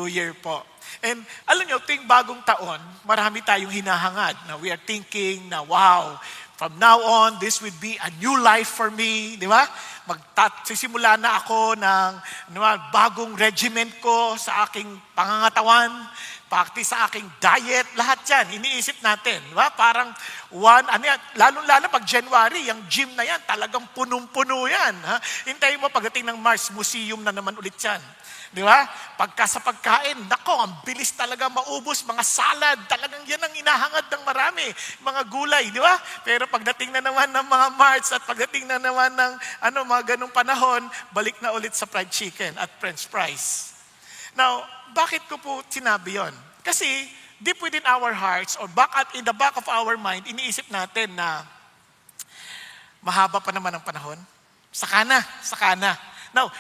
New Year po. And alam nyo, tuwing bagong taon, marami tayong hinahangad na we are thinking na, wow, from now on, this would be a new life for me, di ba? Sisimula na ako ng bagong regiment ko sa aking pangangatawan, pati sa aking diet, lahat yan, iniisip natin. Di ba? Parang lalo-lalo pag January, yung gym na yan, talagang punong-puno yan. Ha? Hintayin mo pagdating ng Mars, museum na naman ulit yan. Di ba? Pagka sa pagkain, nako, ang bilis talaga maubos, mga salad, talagang yan ang inahangad ng marami, mga gulay, di ba? Pero pagdating na naman ng mga March at pagdating na naman ng mga ganung panahon, balik na ulit sa fried chicken at french fries. Now, bakit ko po sinabi yon? Kasi deep within our hearts or in the back of our mind, iniisip natin na mahaba pa naman ang panahon. Saka na. Now,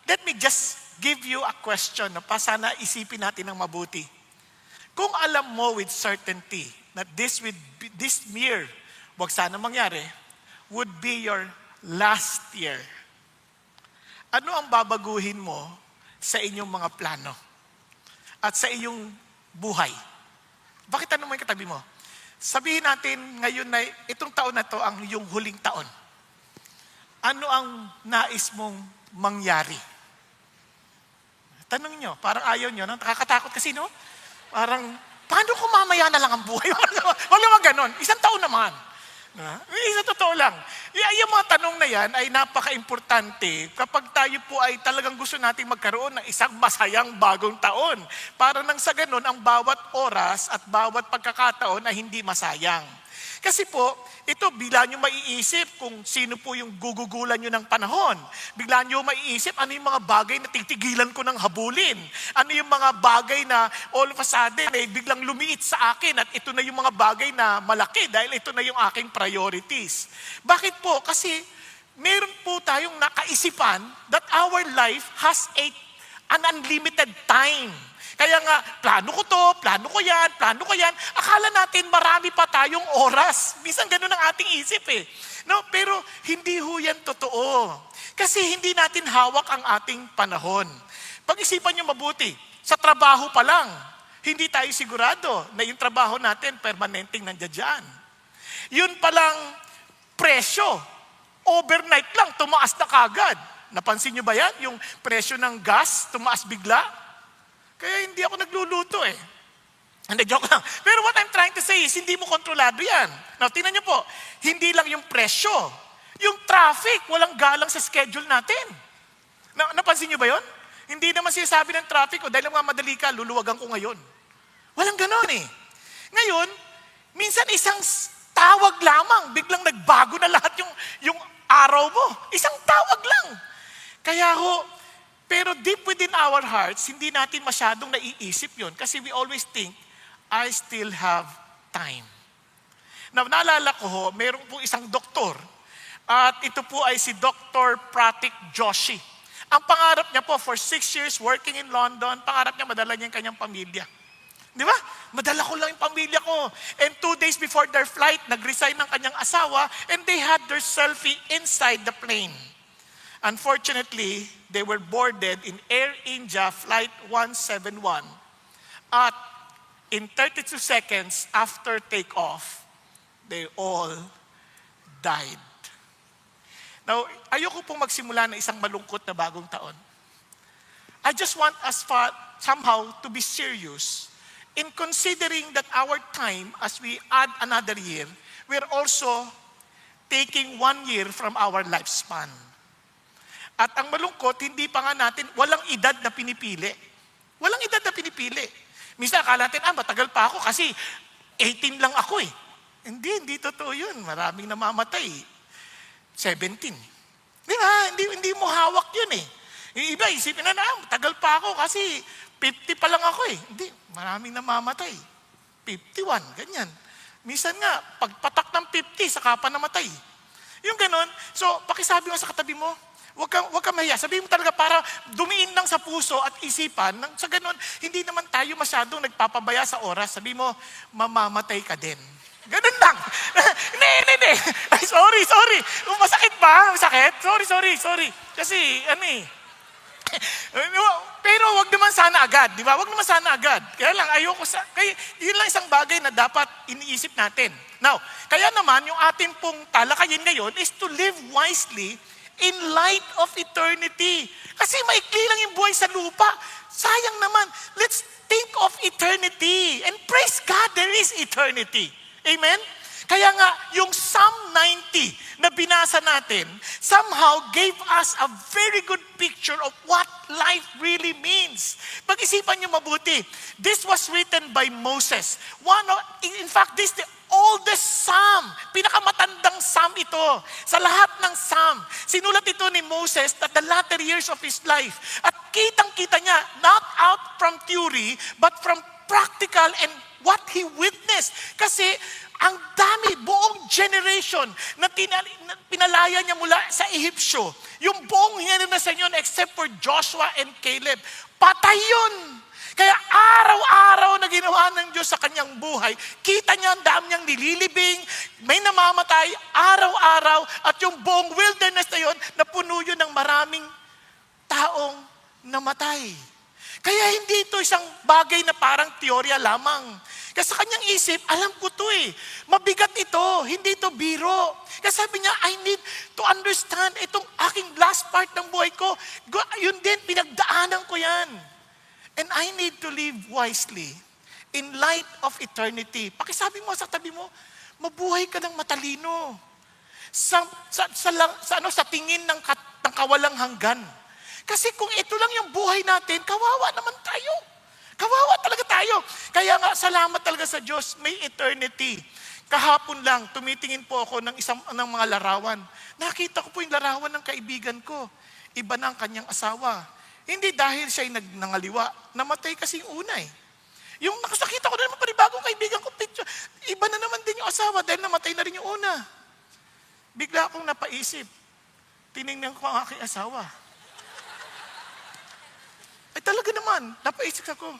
let me just give you a question na sana isipin natin ng mabuti. Kung alam mo with certainty that this year, wag sana mangyari, would be your last year, ano ang babaguhin mo sa inyong mga plano at sa iyong buhay? Bakit mo yung katabi mo? Sabihin natin ngayon na itong taon na to ang iyong huling taon. Ano ang nais mong mangyari? Tanong nyo, parang ayaw nyo, nakakatakot kasi, no? Parang, paano kung mamaya na lang ang buhay? Wala naman ganon. Isang taon naman. Isa totoo lang. Yung mga tanong na yan ay napaka-importante kapag tayo po ay talagang gusto nating magkaroon ng isang masayang bagong taon. Para nang sa ganon, ang bawat oras at bawat pagkakataon ay hindi masayang. Kasi po, ito, bigla nyo maiisip kung sino po yung gugugulan nyo ng panahon. Bigla nyo maiisip ano yung mga bagay na titigilan ko ng habulin. Ano yung mga bagay na all of a sudden biglang lumiit sa akin at ito na yung mga bagay na malaki dahil ito na yung aking priorities. Bakit po? Kasi meron po tayong nakaisipan that our life has an unlimited time. Kaya nga, plano ko to, plano ko yan. Akala natin marami pa tayong oras. Minsan ganun ang ating isip eh. No, pero hindi ho yan totoo. Kasi hindi natin hawak ang ating panahon. Pag-isipan nyo mabuti, sa trabaho pa lang, hindi tayo sigurado na yung trabaho natin permanenteng nandiyan dyan. Yun palang presyo, overnight lang, tumaas na kagad. Napansin nyo ba yan? Yung presyo ng gas, tumaas bigla. Kaya hindi ako nagluluto eh. Hindi, joke lang. Pero what I'm trying to say is, hindi mo kontrolado yan. Now, tingnan niyo po, hindi lang yung presyo. Yung traffic, walang galang sa schedule natin. Napansin niyo ba yon? Hindi naman sinasabi ng traffic, dahil nga madali ka, luluwagan ko ngayon. Walang ganon eh. Ngayon, minsan isang tawag lamang, biglang nagbago na lahat yung araw mo. Isang tawag lang. Kaya pero deep within our hearts, hindi natin masyadong naiisip yon kasi we always think, I still have time. Now, naalala ko mayroon po isang doktor at ito po ay si Dr. Pratik Joshi. Ang pangarap niya po for 6 years working in London, pangarap niya madala niya yung kanyang pamilya. Di ba? Madala ko lang yung pamilya ko. And 2 days before their flight, nag-resign ng kanyang asawa and they had their selfie inside the plane. Unfortunately, they were boarded in Air India Flight 171 at in 32 seconds after takeoff, they all died. Now, ayoko pong magsimula ng isang malungkot na bagong taon. I just want us somehow to be serious in considering that our time, as we add another year, we're also taking 1 year from our lifespan. At ang malungkot, hindi pa nga natin, walang edad na pinipili. Walang edad na pinipili. Minsan akala natin, matagal pa ako kasi 18 lang ako eh. Hindi totoo yun. Maraming namamatay. 17. Di ba? Hindi mo hawak yun eh. Yung iba, isipin na matagal pa ako kasi 50 pa lang ako eh. Hindi, maraming namamatay. 51, ganyan. Minsan nga, pagpatak ng 50, saka pa namatay. Yung ganon. So, pakisabi mo sa katabi mo, Huwag kang mahiya. Sabihin mo talaga para dumiin lang sa puso at isipan. Sa ganun, hindi naman tayo masyadong nagpapabaya sa oras. Sabihin mo, mamamatay ka din. Ganun lang. Hindi. Ay, sorry. Masakit ba? Masakit? Sorry. Kasi, Pero wag naman sana agad, di ba? Wag naman sana agad. Kaya lang, kaya yun lang isang bagay na dapat iniisip natin. Now, kaya naman, yung ating pong talakayin ngayon is to live wisely in light of eternity. Kasi maikli lang yung buhay sa lupa. Sayang naman. Let's think of eternity. And praise God, there is eternity. Amen? Kaya nga, yung Psalm 90 na binasa natin, somehow gave us a very good picture of what life really means. Pag-isipan nyo mabuti. This was written by Moses. In fact, this is the oldest psalm. Pinakamatandang psalm ito. Sa lahat ng psalm. Sinulat ito ni Moses at the latter years of his life. At kitang-kita niya, not out from theory, but from practical and what he witnessed. Kasi ang dami, buong generation na pinalaya niya mula sa Ehipsyo. Yung buong generation yun except for Joshua and Caleb. Patay yun. Kaya araw-araw na ginawa ng Diyos sa kanyang buhay, kita niya ang dami niyang nililibing, may namamatay araw-araw, at yung buong wilderness na yun, napuno yun ng maraming taong namatay. Kaya hindi ito isang bagay na parang teorya lamang. Kasi sa kanyang isip, alam ko to eh. Mabigat ito, hindi ito biro. Kasi sabi niya, I need to understand itong aking last part ng buhay ko. Yun din, pinagdaanan ko yan. And I need to live wisely in light of eternity. Pakisabi mo sa tabi mo, mabuhay ka ng matalino. Sa tingin ng kawalang hanggan. Kasi kung ito lang yung buhay natin, kawawa naman tayo. Kawawa talaga tayo. Kaya nga, salamat talaga sa Diyos, may eternity. Kahapon lang, tumitingin po ako ng mga larawan. Nakita ko po yung larawan ng kaibigan ko. Iba na ang kanyang asawa. Hindi dahil siya'y nangaliwa. Namatay kasi yung una eh. Yung nakasakita ko na naman panibagong kaibigan ko, picture. Iba na naman din yung asawa dahil namatay na rin yung una. Bigla akong napaisip. Tinignan ko ang aking asawa. Ay talaga naman, napaisip ako.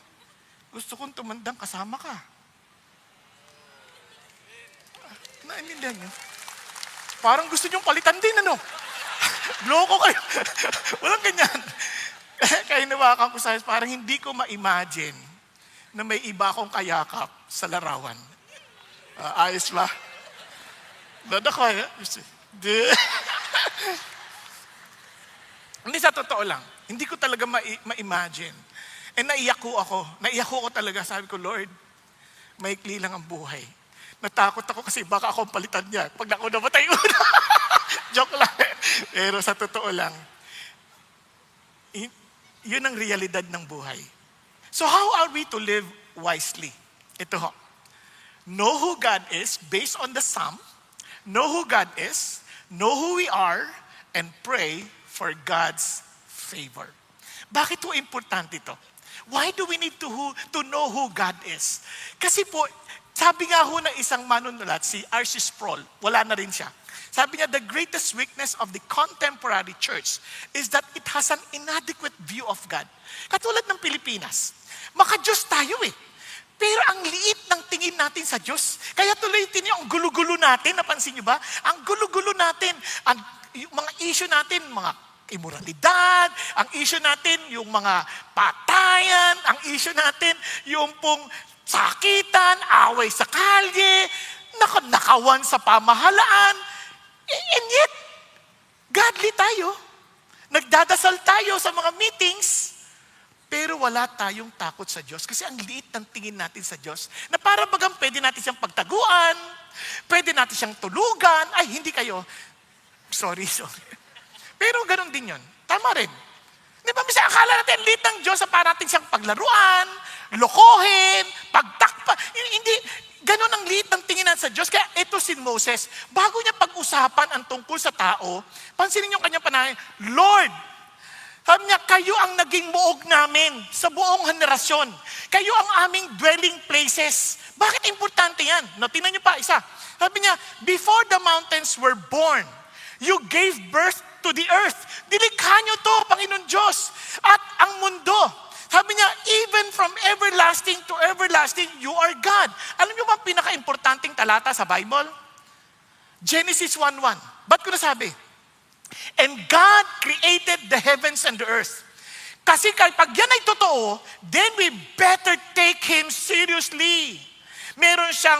Gusto kong tumandang kasama ka. Naintindihan niyo? Parang gusto niyong palitan din, ano? Loko kayo. Walang ganyan. Kaya nawakan ko sa parang hindi ko ma-imagine na may iba akong kayakap sa larawan. Ayos ba? Dadako, Hindi, sa totoo lang. Hindi ko talaga ma-imagine. And naiyak ko ako. Naiyak ko talaga. Sabi ko, Lord, maikli lang ang buhay. Natakot ako kasi baka ako ang palitan niya. Pag ako namatay una. Joke lang. Pero sa totoo lang, yun ang realidad ng buhay. So how are we to live wisely? Ito ho. Know who God is based on the Psalm. Know who God is. Know who we are. And pray for God's favor. Bakit po importante ito? Why do we need to know who God is? Kasi po, sabi nga ho ng isang manunulat, si R.C. Sproul, wala na rin siya. Sabi niya, the greatest weakness of the contemporary church is that it has an inadequate view of God. Katulad ng Pilipinas, maka-Diyos tayo eh. Pero ang liit ng tingin natin sa Diyos. Kaya tuloy ang gulo-gulo natin, napansin niyo ba? Ang gulo-gulo natin, yung mga issue natin, mga immoralidad, ang issue natin, yung mga patayan, ang issue natin, yung pong sakitan, away sa kalye, nakawan sa pamahalaan. And yet, godly tayo. Nagdadasal tayo sa mga meetings, pero wala tayong takot sa Diyos. Kasi ang liit ng tingin natin sa Diyos, na para bagang pwede natin siyang pagtaguan, pwede natin siyang tulugan, ay hindi kayo, sorry. Pero ganun din yun. Tama rin. Di ba, misa akala natin, liit ng Diyos sa para natin siyang paglaruan, lokohin, pagtakpa. Hindi, ganun ang liit ng tingin natin sa Diyos. Kaya ito si Moses, bago niya pag-usapan ang tungkol sa tao, pansinin niyo kanyang panahon, Lord, sabi niya, kayo ang naging muog namin sa buong henerasyon. Kayo ang aming dwelling places. Bakit importante yan? No, tingnan niyo pa, isa. Sabi niya, before the mountains were born, you gave birth to the earth. Dilikha niyo to, Panginoon Diyos. At ang mundo, sabi niya, even from everlasting to everlasting, you are God. Alam niyo ba ang pinaka-importanting talata sa Bible? Genesis 1:1. Ba't ko nasabi? And God created the heavens and the earth. Kasi pag yan ay totoo, then we better take Him seriously. Meron siyang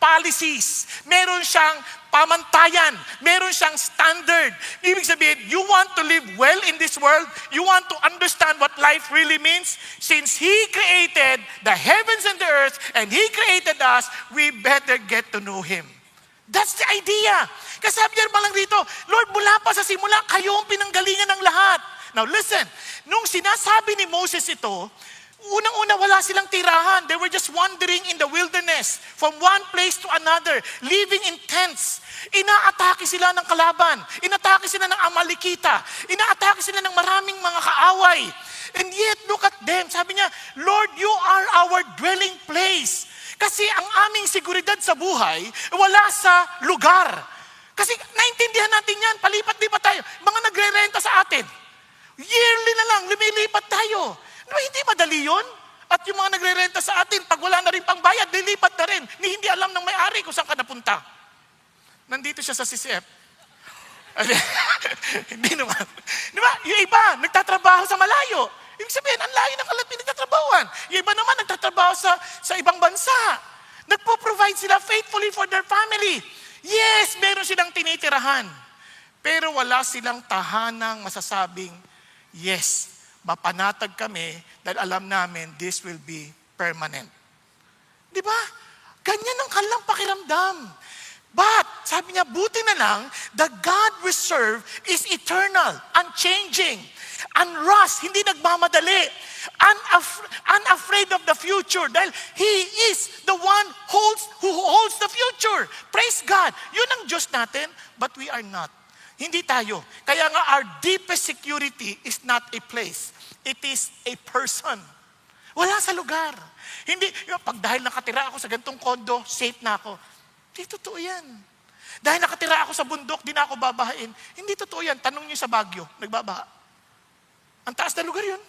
policies, meron siyang pamantayan, meron siyang standard. Ibig sabihin, you want to live well in this world, you want to understand what life really means, since He created the heavens and the earth, and He created us, we better get to know Him. That's the idea. Kasi sabi niya lang rito, Lord, mula pa sa simula, kayo ang pinanggalingan ng lahat. Now listen, nung sinasabi ni Moses ito, unang-una wala silang tirahan. They were just wandering in the wilderness from one place to another, living in tents. Inaatake sila ng kalaban. Inatake sila ng Amalekita. Inaatake sila ng maraming mga kaaway. And yet, look at them. Sabi niya, Lord, you are our dwelling place. Kasi ang aming seguridad sa buhay, wala sa lugar. Kasi naintindihan natin yan, palipat-lipat tayo. Mga nagre-renta sa atin. Yearly na lang, lumilipat tayo. Diba, hindi madali yun? At yung mga nagre-renta sa atin, pag wala na rin pang bayad, lilipat na rin. Hindi alam ng may-ari kung saan ka napunta. Nandito siya sa CCF. Hindi naman. Diba, yung iba, nagtatrabaho sa malayo. Ibig sabihin, ang layo ng kalat pinagtatrabahuan. Yung iba naman, nagtatrabaho sa ibang bansa. Nagpo-provide sila faithfully for their family. Yes, meron silang tinitirahan. Pero wala silang tahanang masasabing, yes, mapanatag kami dahil alam namin this will be permanent. Di ba? Ganyan ang kanilang pakiramdam. But, sabi niya, buti na lang, the God we serve is eternal, unchanging, unrust, hindi nagmamadali, unafraid of the future dahil He is the one who holds the future. Praise God. Yun ang Diyos natin, but we are not. Hindi tayo. Kaya nga, our deepest security is not a place. It is a person. Wala sa lugar. Hindi, pag dahil nakatira ako sa gantong kondo, safe na ako. Hindi totoo yan. Dahil nakatira ako sa bundok, di na ako babahain. Hindi totoo yan. Tanong niyo sa Baguio, nagbabaha. Ang taas na lugar yun.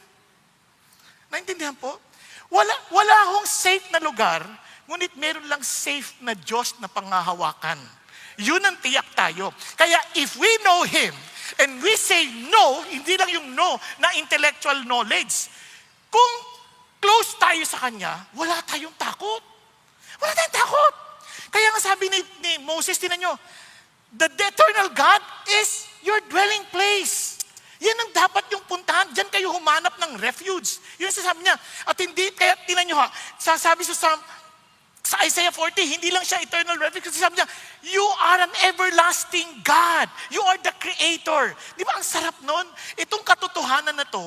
Naintindihan po? Wala akong safe na lugar, ngunit meron lang safe na Diyos na panghahawakan. Yun ang tiyak tayo. Kaya if we know Him, and we say no, hindi lang yung no na intellectual knowledge. Kung close tayo sa Kanya, wala tayong takot. Wala tayong takot. Kaya nga sabi ni Moses, tinan nyo, the eternal God is your dwelling place. Yan ang dapat yung puntahan. Diyan kayo humanap ng refuge. Yun ang sasabi niya. At hindi, kaya tinan nyo ha, sasabi sa Isaiah 40, hindi lang siya eternal refuge. Kasi sabi niya, you are an everlasting God. You are the Creator. Di ba ang sarap nun? Itong katotohanan na to,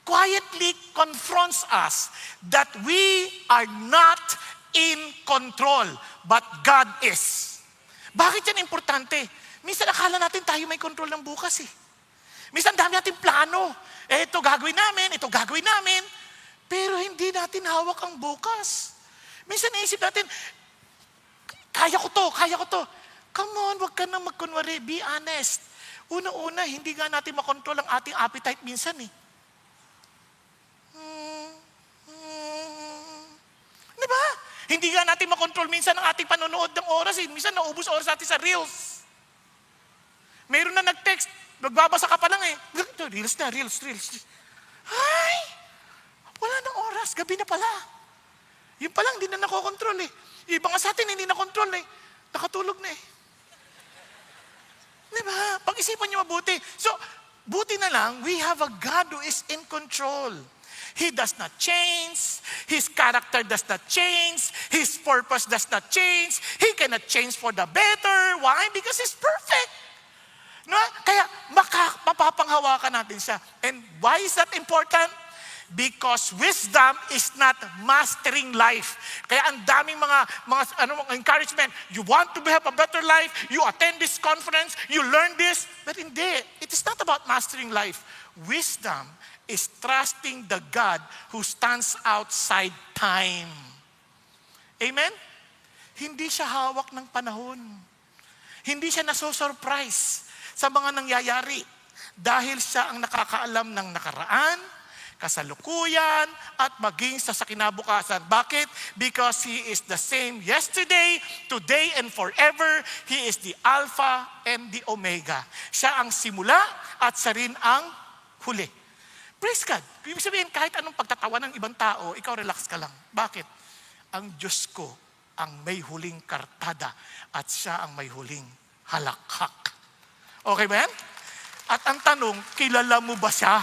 quietly confronts us that we are not in control, but God is. Bakit yan importante? Minsan akala natin tayo may control ng bukas eh. Minsan dami natin plano. Ito gagawin namin, ito gagawin namin. Pero hindi natin hawak ang bukas. Minsan naisip natin, kaya ko to. Come on, wag ka na magkunwari. Be honest. Una-una, hindi nga natin makontrol ang ating appetite minsan eh. Di ba? Hindi nga natin makontrol minsan ang ating panonood ng oras eh. Minsan naubos oras natin sa Reels. Mayroon na nag-text, nagbabasa ka pa lang eh. Reels. Ay! Wala nang oras, gabi na pala. Yung pa lang, hindi na nakokontrol eh. Yung iba nga sa atin, hindi nakontrol eh. Nakatulog na eh. Diba? Pag-isipan niyo mabuti. So, buti na lang, we have a God who is in control. He does not change. His character does not change. His purpose does not change. He cannot change for the better. Why? Because He's perfect. No? Kaya mapapanghawakan natin siya. And why is that important? Because wisdom is not mastering life. Kaya ang daming mga encouragement. You want to have a better life, you attend this conference, you learn this. But hindi. It is not about mastering life. Wisdom is trusting the God who stands outside time. Amen? Hindi siya hawak ng panahon. Hindi siya nasosurprise sa mga nangyayari. Dahil siya ang nakakaalam ng nakaraan, kasalukuyan, at maging sa kinabukasan. Bakit? Because He is the same yesterday, today, and forever. He is the Alpha and the Omega. Siya ang simula at siya rin ang huli. Praise God. Ibig sabihin, kahit anong pagtatawa ng ibang tao, ikaw relax ka lang. Bakit? Ang Diyos ko ang may huling kartada at siya ang may huling halakhak. Okay ba yan? At ang tanong, kilala mo ba siya?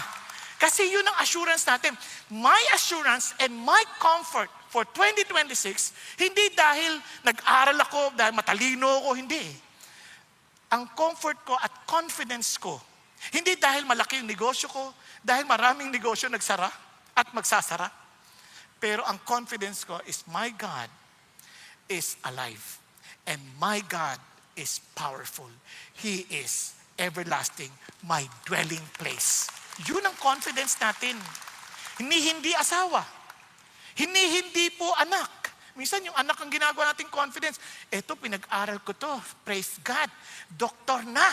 Kasi yun ang assurance natin. My assurance and my comfort for 2026, hindi dahil nag-aral ako, dahil matalino ako, hindi. Ang comfort ko at confidence ko, hindi dahil malaki yung negosyo ko, dahil maraming negosyo nagsara at magsasara. Pero ang confidence ko is my God is alive. And my God is powerful. He is everlasting, my dwelling place. Yun ang confidence natin. Hindi asawa. Hindi po anak. Minsan yung anak ang ginagawa nating confidence. Eto, pinag-aral ko to. Praise God. Doktor na.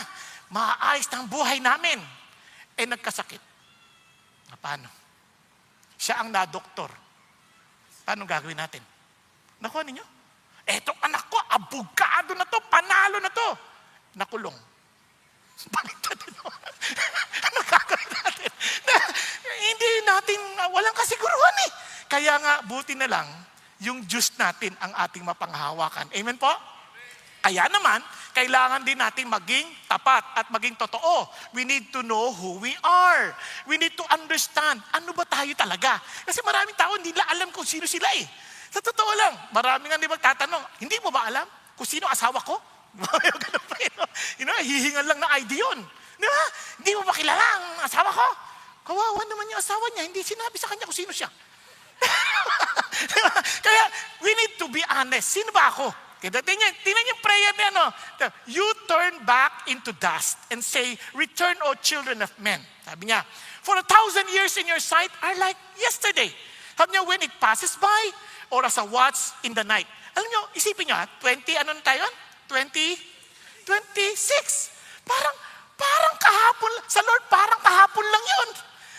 Maaayos ng buhay namin. Nagkasakit. Paano? Siya ang na-doktor. Paano gagawin natin? Nakuha ninyo? Etong anak ko, abogado na to, panalo na to. Nakulong. Baliktad ito. Ano gagawin natin? Hindi natin, walang kasiguruhan eh. Kaya nga, buti na lang, yung Diyos natin ang ating mapanghawakan. Amen po? Kaya naman, kailangan din natin maging tapat at maging totoo. We need to know who we are. We need to understand, ano ba tayo talaga? Kasi maraming tao hindi nila alam kung sino sila eh. Sa totoo lang, maraming nga di magtatanong, hindi mo ba alam kung sino asawa ko? Hihingan lang na ID yun. Di ba? Hindi mo ba kilala ang asawa ko? Kawawa naman yung asawa niya, hindi sinabi sa kanya kung sino siya. Kaya, we need to be honest. Sino ba ako? Tingnan yung prayer niya, You turn back into dust and say, return, O children of men. Sabi niya, for 1,000 years in your sight are like yesterday. Sabi niya, when it passes by, or as a watch in the night. Alam niyo, isipin niyo, 20, ano na tayo? 26. Parang kahapon, sa Lord, parang kahapon lang yun.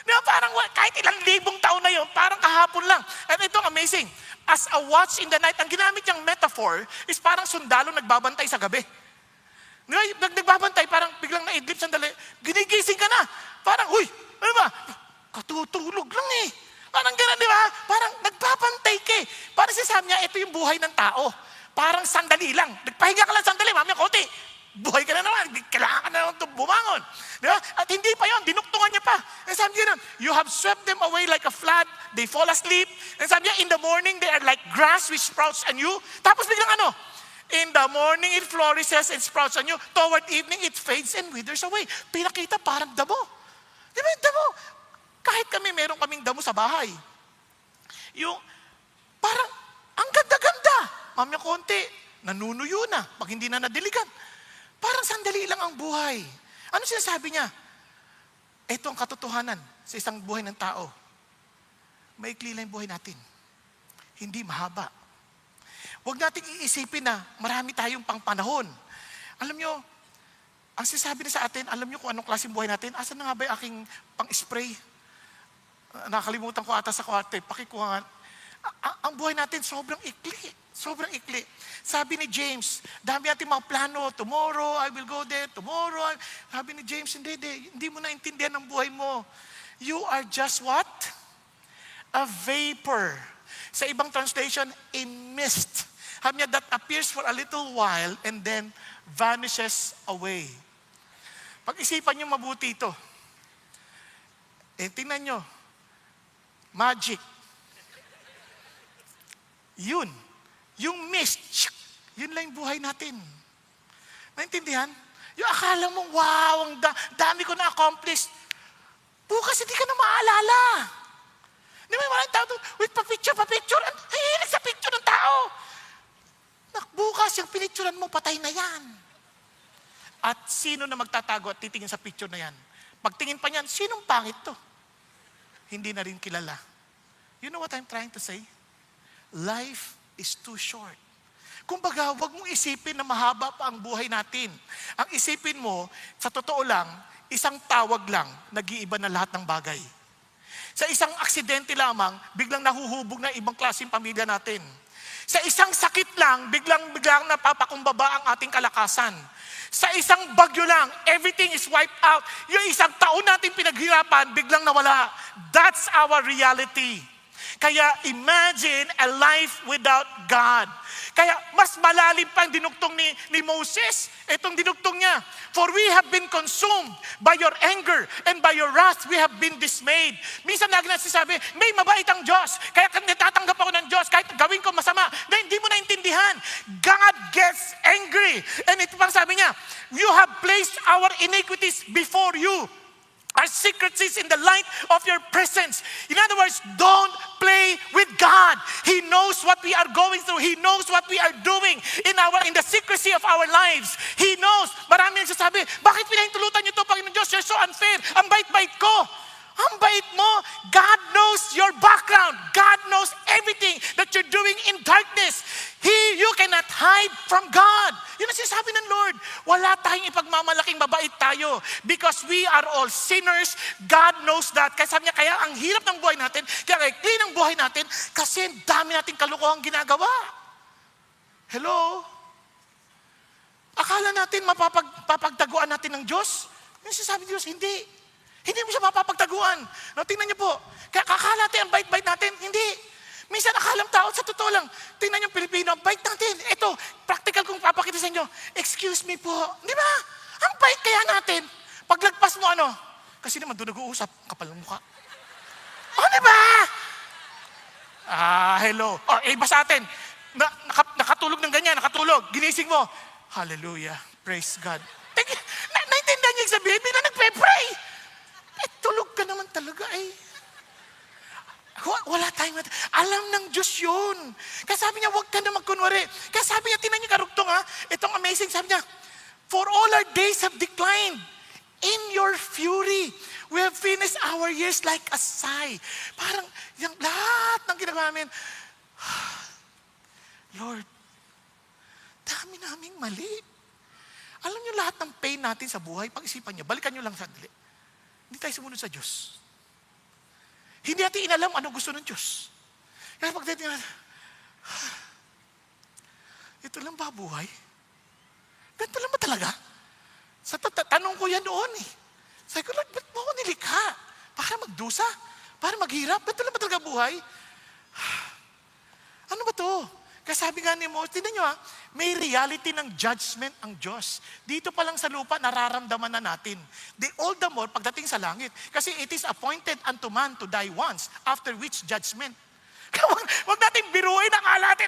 Diba? Parang kahit ilang libong taon na yun, parang kahapon lang. At ito, amazing. As a watch in the night, ang ginamit niyang metaphor is parang sundalo nagbabantay sa gabi. Diba? Nagbabantay, parang biglang naidlip sandali, ginigising ka na. Parang, ano ba? Katutulog lang eh. Parang gano'n, di ba? Parang nagbabantay ka eh. Parang sinasabi niya, ito yung buhay ng tao. Parang sandali lang. Nagpahinga ka lang sandali, mamaya konti. Buhay ka na naman, kailangan ka na naman bumangon. Di ba? At hindi pa yon, dinuktungan niya pa. And sabi niya, you have swept them away like a flood, they fall asleep. And sabi niya, in the morning, they are like grass which sprouts anew. Tapos biglang ano? In the morning, it flourishes and sprouts anew. Toward evening, it fades and withers away. Pinakita parang damo. Di ba yung damo? Kahit meron kaming damo sa bahay. Yung, parang, ang ganda-ganda. Mamaya konti, nanunuyo na, pag hindi na nadiligan. Parang sandali lang ang buhay. Ano sinasabi niya? Ito ang katotohanan sa isang buhay ng tao. Maikli lang yung buhay natin. Hindi mahaba. Huwag nating iisipin na marami tayong pangpanahon. Alam nyo, ang sinasabi na sa atin, alam nyo kung anong klaseng buhay natin? Asan na nga ba yung aking pang-spray? Nakalimutan ko ata sa kwarto. Pakikuha nga. Ang buhay natin sobrang ikli. Sobrang ikli. Sabi ni James, dami natin mga plano. Tomorrow, I will go there. Tomorrow. Sabi ni James, hindi mo naintindihan ang buhay mo. You are just what? A vapor. Sa ibang translation, a mist. Sabi niya, that appears for a little while and then vanishes away. Pag-isipan niyo mabuti ito. Tingnan niyo. Magic. Yun. Yung mist. Yun lang yung buhay natin. Naintindihan? Yung akala mo, wow, ang dami ko na-accomplish. Bukas hindi ka na maalala. Di ba maraming tao doon, wait, pa-picture. Ang hihilig sa picture ng tao. Bukas, yung pinicturean mo, patay na yan. At sino na magtatago at titingin sa picture na yan? Pagtingin pa niyan, sinong pangit to? Hindi na rin kilala. You know what I'm trying to say? Life is too short. Kumbaga, huwag mong isipin na mahaba pa ang buhay natin. Ang isipin mo, sa totoo lang, isang tawag lang, nag-iiba na lahat ng bagay. Sa isang aksidente lamang, biglang nahuhubog na ibang klaseng pamilya natin. Sa isang sakit lang, biglang napapakumbaba ang ating kalakasan. Sa isang bagyo lang, everything is wiped out. Yung isang taon natin pinaghirapan, biglang nawala. That's our reality. Kaya imagine a life without God. Kaya mas malalim pa ang dinugtong ni Moses. Itong dinugtong niya. For we have been consumed by your anger and by your wrath we have been dismayed. Minsan lagi nasasabi, may mabait ang Diyos. Kaya natatanggap ako ng Diyos kahit gawin ko masama. Na hindi mo naintindihan. God gets angry. And ito pang sabi niya, you have placed our iniquities before you. Our secret is in the light of your presence. In other words, don't play with God. He knows what we are going through. He knows what we are doing in the secrecy of our lives. He knows. Marami nagsasabi, bakit pinahintulutan niyo to, Panginoon Diyos? You're so unfair. Ang bait-bait ko. Ang bait mo. God knows your background. God knows everything that you're doing in darkness. You cannot hide from God. Yun ang sinasabi ng Lord. Wala tayong ipagmamalaking mabait tayo because we are all sinners. God knows that. Kaya sabi niya, kaya ang hirap ng buhay natin, kaya clean ang buhay natin kasi dami nating kalokohang ginagawa. Hello? Akala natin mapapagtaguan natin ng Diyos? Yung sinasabi ng Diyos, hindi. Hindi mo siya mapapagtaguan. No, tingnan niyo po. Kaya akala natin ang bait-bait natin. Hindi. Minsan akalang tao, sa totoo lang, tingnan yung Pilipino, ang bait natin. Ito, practical kong papakita sa inyo. Excuse me po. Di ba? Ang bait kaya natin. Paglagpas mo ano? Kasi naman doon nag-uusap, kapal ng mukha. Oh, di ba? Hello. Iba sa atin. Nakatulog ng ganyan, nakatulog. Ginising mo. Hallelujah. Praise God. Naintindihan niya yung sabihin, bigla nagpe-pray. Tulog ka naman talaga Wala tayong alam ng Diyos yun. Kaya sabi niya, huwag ka na magkunwari. Kaya sabi niya, tinan niyo karugtong itong amazing, sabi niya, for all our days have declined. In your fury, we have finished our years like a sigh. Parang, yung lahat ng ginagawa namin, Lord, dami naming mali. Alam niyo lahat ng pain natin sa buhay, pag-isipan niyo, balikan niyo lang sandali. Hindi tayo sumunod sa Diyos. Hindi natin inalam ano gusto ng Diyos. Kaya pagdating natin, ito lang ba buhay? Ganito lang ba talaga? Sa tanong ko yan noon Sabi ko, ba't mo ako nilikha? Para magdusa? Para maghirap? Ganito lang ba talaga buhay? Ano ba to? Kaya sabi nga ni Moses, tingnan nyo may reality ng judgment ang Diyos. Dito pa lang sa lupa, nararamdaman na natin. All the more, pagdating sa langit. Kasi it is appointed unto man to die once, after which judgment. Kaya wag natin biruin ang alatin.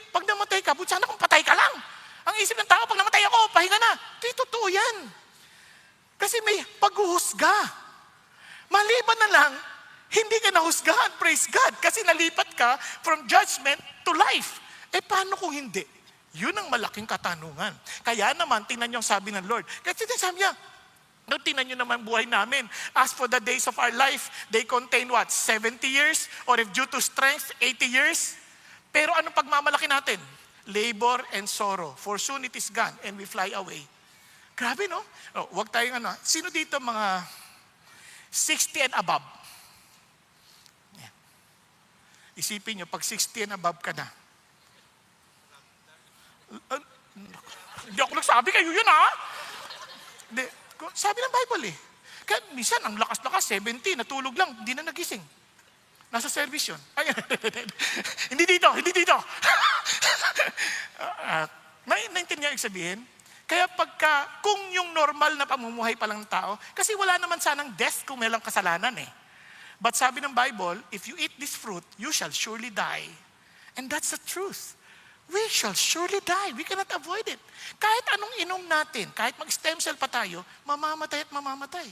Pag namatay ka, buti sana kung patay ka lang. Ang isip ng tao, pag namatay ako, pahinga na. Di totoo yan. Kasi may paghuhusga. Maliban na lang, hindi ka nahusgahan, praise God. Kasi nalipat ka from judgment to life. Paano kung hindi? Yun ang malaking katanungan. Kaya naman, tingnan niyo ang sabi ng Lord. Kasi sabi niya, tingnan niyo naman buhay namin. As for the days of our life, they contain what? 70 years? Or if due to strength, 80 years? Pero anong pagmamalaki natin? Labor and sorrow. For soon it is gone and we fly away. Grabe, no? Huwag tayong Sino dito mga 60 and above? Isipin nyo, pag 60 and above ka na. Hindi ako nagsabi, kayo yun Hindi. Sabi ng Bible Kaya minsan, ang lakas-lakas, 70, natulog lang, hindi na nagising. Nasa service yun. Hindi dito. Naintindihan yung sabihin? Kaya kung yung normal na pamumuhay pa lang ng tao, kasi wala naman sanang death kung may lang kasalanan But sabi ng Bible, if you eat this fruit, you shall surely die. And that's the truth. We shall surely die. We cannot avoid it. Kahit anong inom natin, kahit mag-stem cell pa tayo, mamamatay at mamamatay.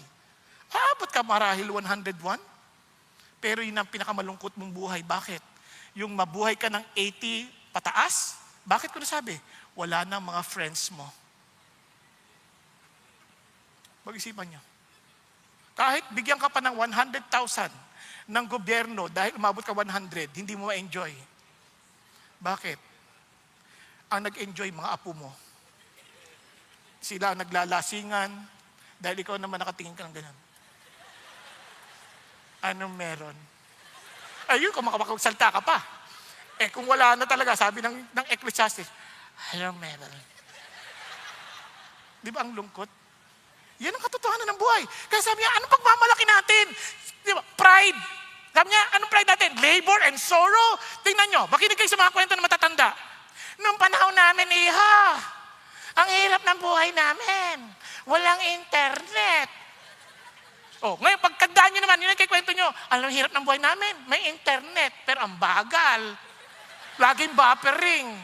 Aabot ka marahil 101? Pero yun ang pinakamalungkot mong buhay. Bakit? Yung mabuhay ka ng 80 pataas? Bakit ko nasabi? Wala na mga friends mo. Mag-isipan niyo. Kahit bigyan ka pa ng 100,000 ng gobyerno dahil umabot ka 100, hindi mo ma-enjoy. Bakit? Ang nag-enjoy, mga apo mo. Sila ang naglalasingan dahil ikaw naman nakatingin ka ng ganyan. Anong meron? Ayun, kung makapagsalta ka pa. kung wala na talaga, sabi ng Ecclesiastes, hello, Meryl. Di ba ang lungkot? Yan ang katotohanan ng buhay. Kaya sabi niya, anong pagmamalaki natin? Di ba? Pride. Sabi niya, anong pride natin? Labor and sorrow. Tingnan nyo, makinig kayo sa mga kwento ng matatanda. Nung panahon namin, iha, ang hirap ng buhay namin. Walang internet. Ngayon, pagkandaan nyo naman, yun ang kikwento nyo, alam, hirap ng buhay namin. May internet, pero ang bagal. Laging buffering.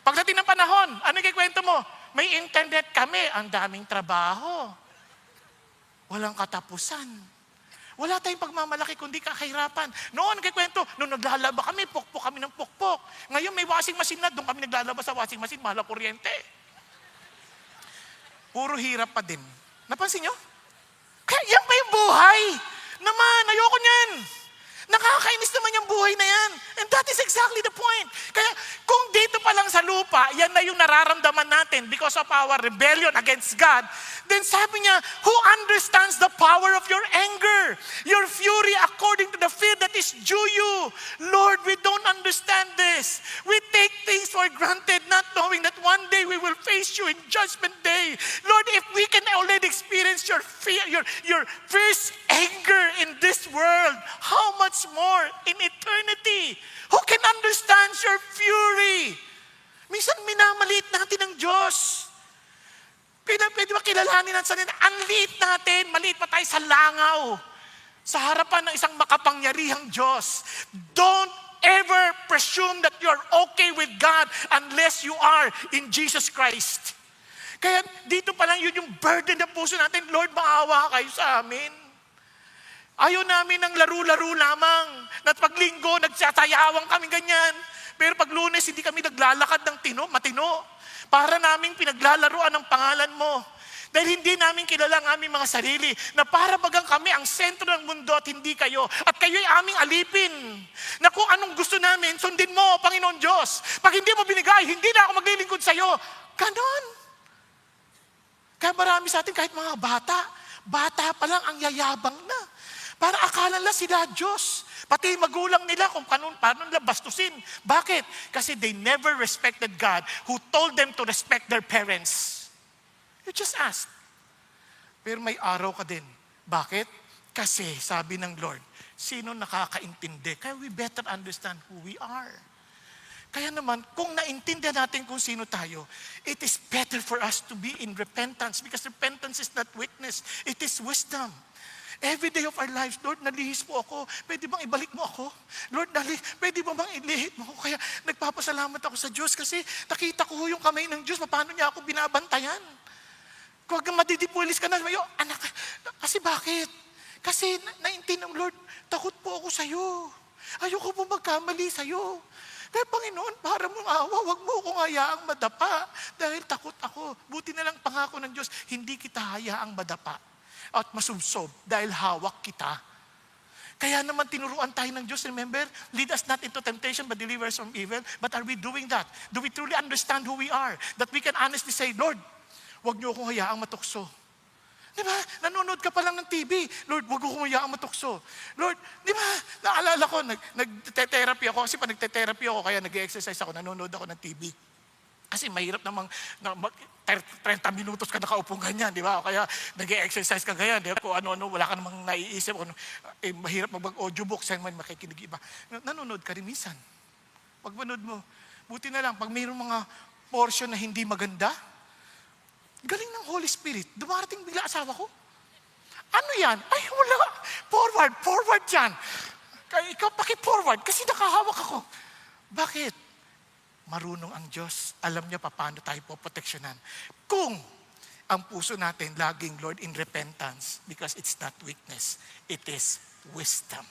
Pagdating ng panahon, ano yung kikwento mo? May internet kami, ang daming trabaho. Walang katapusan. Wala tayong pagmamalaki kundi kakahirapan. Noon, kikwento, nung naglalaba kami, pukpok kami ng pukpok. Ngayon may washing machine na, doon kami naglalaba sa washing machine, mahal ang kuryente. Puro hirap pa din. Napansin nyo? Kaya yan pa yung buhay. Naman, ayoko niyan. Nakakainis naman yung buhay na yan. And that is exactly the point. Kaya kung dito pa lang sa lupa, yan na yung nararamdaman natin because of our rebellion against God, then sabi niya, who understands the power of your anger, your fury according to the fear that is due you? Lord, we don't understand this. We take things for granted, not knowing that one day we will face you in judgment day. Lord, if we can already experience your fear, your fierce anger in this world, how much more in eternity? Who can understand your fury? Minsan minamaliit natin ang Diyos. Pwede ba kilalanin natin sa nila? Ang liit natin, maliit pa tayo sa langaw. Sa harapan ng isang makapangyarihang Diyos. Don't ever presume that you're okay with God unless you are in Jesus Christ. Kaya dito pa lang yun yung burden ng puso natin. Lord, maawa kayo sa amin. Ayaw namin ng laro-laro lamang. At pag linggo, nagsasayawang kami ganyan. Pero pag Lunes, hindi kami naglalakad ng matino. Para naming pinaglalaruan ng pangalan mo. Dahil hindi namin kilala ang aming mga sarili. Na para bagang kami ang sentro ng mundo at hindi kayo. At kayo'y aming alipin. Na kung anong gusto namin, sundin mo, Panginoon Diyos. Pag hindi mo binigay, hindi na ako maglilingkod sa'yo. Ganon. Kaya marami sa atin, kahit mga bata pa lang ang yayabang na. Para akala nila sila Diyos. Pati magulang nila kung paano nila bastusin. Bakit? Kasi they never respected God who told them to respect their parents. You just asked. Pero may araw ka din. Bakit? Kasi sabi ng Lord, sino nakakaintindi? Kaya we better understand who we are. Kaya naman, kung naintindihan natin kung sino tayo, it is better for us to be in repentance because repentance is not weakness, it is wisdom. Every day of our lives, Lord, nalihis po ako. Pwede bang ibalik mo ako? Lord, pwede bang ilihit mo ako? Kaya nagpapasalamat ako sa Diyos kasi nakita ko yung kamay ng Diyos. Paano niya ako binabantayan? Kung madidipulis ka na, anak, kasi bakit? Kasi naintindihan, Lord, takot po ako sa'yo. Ayoko po magkamali sa'yo. Kaya Panginoon, para mong awa, wag mo akong hayaang madapa. Dahil takot ako. Buti na lang pangako ng Diyos, hindi kita hayaang madapa at masubsob dahil hawak kita. Kaya naman tinuruan tayo ng Diyos, remember? Lead us not into temptation but deliver us from evil. But are we doing that? Do we truly understand who we are? That we can honestly say, Lord, wag niyo akong hayaang matukso. Di ba? Nanonood ka pa lang ng TV. Lord, wag akong hayaang matukso. Lord, di ba? Naalala ko, nagte-therapy ako. Kasi pa nagte-therapy ako, kaya nag-exercise ako, nanonood ako ng TV. Kasi mahirap namang 30 minutos ka nakaupo ganyan, di ba? O kaya nag-exercise ka ganyan, di ba? Kung ano-ano, wala ka namang naiisip. Mahirap mag-audiobook, saan man makikinig iba. Nanonood ka rin minsan. Pag manood mo, buti na lang, pag mayroong mga portion na hindi maganda, galing ng Holy Spirit, dumarating bigla asawa ko. Ano yan? Ay, wala. Forward yan. Kaya ikaw paki-forward kasi nakahawak ako. Bakit? Marunong ang Diyos. Alam niya paano tayo poproteksyonan. Kung ang puso natin laging, Lord, in repentance, because it's not weakness, it is wisdom.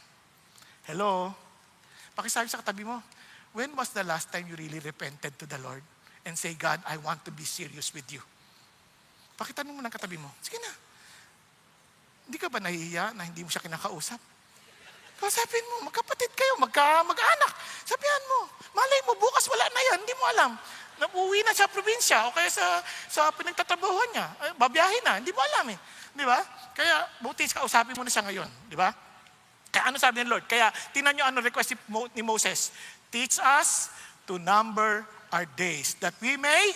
Hello? Pakisabi sa katabi mo, when was the last time you really repented to the Lord and say, God, I want to be serious with you? Pakitanong mo ng katabi mo, sige na. Hindi ka ba nahihiya na hindi mo siya kinakausap? Kausapin mo, magkapatid kayo, mag-anak. Sabihan mo, malay mo, bukas wala na yan, hindi mo alam. Nauwi na sa probinsya o kaya sa pinagtatrabahuhan niya. Babiyahin na, hindi mo alam eh. Di ba? Kaya buti kausapin mo na siya ngayon. Di ba? Kaya ano sabi ng Lord? Kaya tingnan nyo ano request ni Moses. Teach us to number our days that we may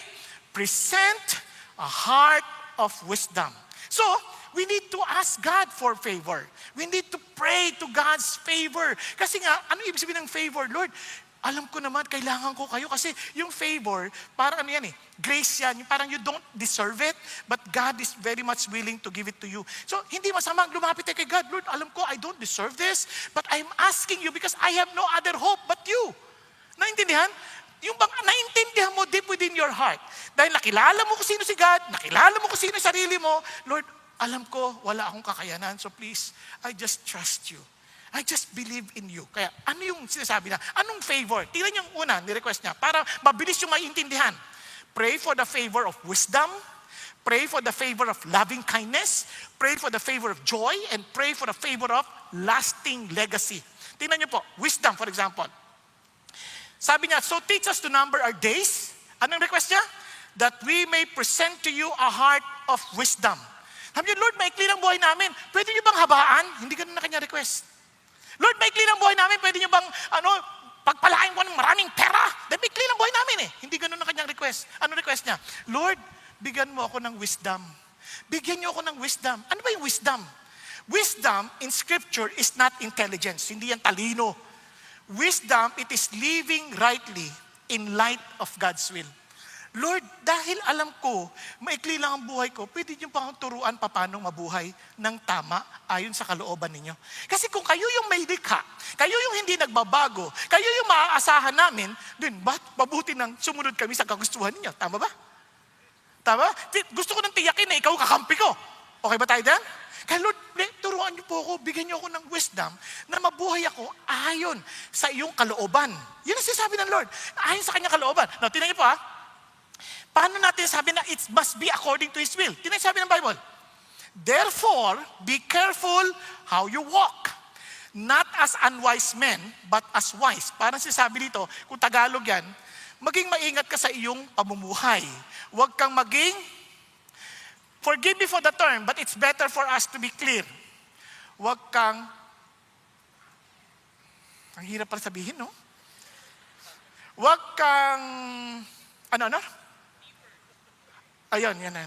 present a heart of wisdom. So, we need to ask God for favor. We need to pray to God's favor. Kasi nga, ano ibig sabihin ng favor? Lord, alam ko naman, kailangan ko kayo. Kasi yung favor, parang ano yan grace yan. Yung parang you don't deserve it, but God is very much willing to give it to you. So, hindi masamang lumapit tayo kay God. Lord, alam ko, I don't deserve this, but I'm asking you because I have no other hope but you. Naintindihan? Yung bang naintindihan mo deep within your heart. Dahil nakilala mo kung sino si God, nakilala mo kung sino yung sarili mo, Lord, alam ko, wala akong kakayanan. So please, I just trust you. I just believe in you. Kaya ano yung sinasabi na? Anong favor? Tingnan yung una, ni-request niya, para mabilis yung maintindihan. Pray for the favor of wisdom, pray for the favor of loving kindness, pray for the favor of joy, and pray for the favor of lasting legacy. Tingnan niyo po, wisdom for example. Sabi niya, so teach us to number our days. Anong request niya? That we may present to you a heart of wisdom. Sabi niya, Lord, maikli ng buhay namin. Pwede niyo bang habaan? Hindi ganun na kanya request. Lord, maikli ng buhay namin. Pwede niyo bang, pagpalain ko ng maraming pera? Dahil maikli ng buhay namin Hindi ganun na kanyang request. Ano request niya? Lord, bigyan mo ako ng wisdom. Bigyan niyo ako ng wisdom. Ano ba yung wisdom? Wisdom in Scripture is not intelligence. Hindi yan talino. Wisdom, it is living rightly in light of God's will. Lord, dahil alam ko, maikli lang ang buhay ko, pwede niyo pang turuan paano mabuhay ng tama ayon sa kalooban ninyo. Kasi kung kayo yung may likha, kayo yung hindi nagbabago, kayo yung maaasahan namin, din, mabuti nang sumunod kami sa kagustuhan ninyo. Tama ba? Tama? Gusto ko nang tiyakin na ikaw kakampi ko. Okay ba tayo dyan? Kaya Lord, turuan niyo po ako, bigyan niyo ako ng wisdom na mabuhay ako ayon sa iyong kalooban. Yun ang sinasabi ng Lord. Ayon sa kanyang kalooban. Now, tingnan niyo po paano natin sabi na it must be according to His will? Tingnan sabi ng Bible. Therefore, be careful how you walk. Not as unwise men, but as wise. Parang sinasabi dito, kung Tagalog yan, maging maingat ka sa iyong pamumuhay. Huwag kang maging, forgive me for the term, but it's better for us to be clear. Huwag kang, ang hirap pala sabihin, no? Huwag kang, ano? Ayun, yan.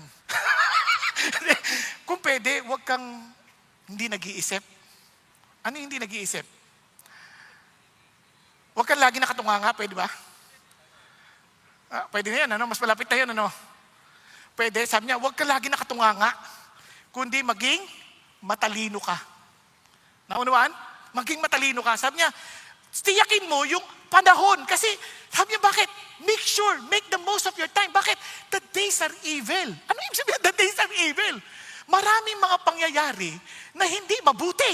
Kung pwede, huwag kang hindi nag-iisip. Ano yung hindi nag-iisip? Huwag kang lagi nakatunganga, pwede ba? Pwede na yan, mas malapit na yun, Pwede, sabi niya, huwag kang lagi nakatunganga, kundi maging matalino ka. Naunawaan? Maging matalino ka. Sabi niya, tiyakin mo yung panahon. Kasi, sabi niya, bakit? Make sure, make the most of your time. Bakit? The days are evil. Ano yung sabihin? The days are evil. Maraming mga pangyayari na hindi mabuti.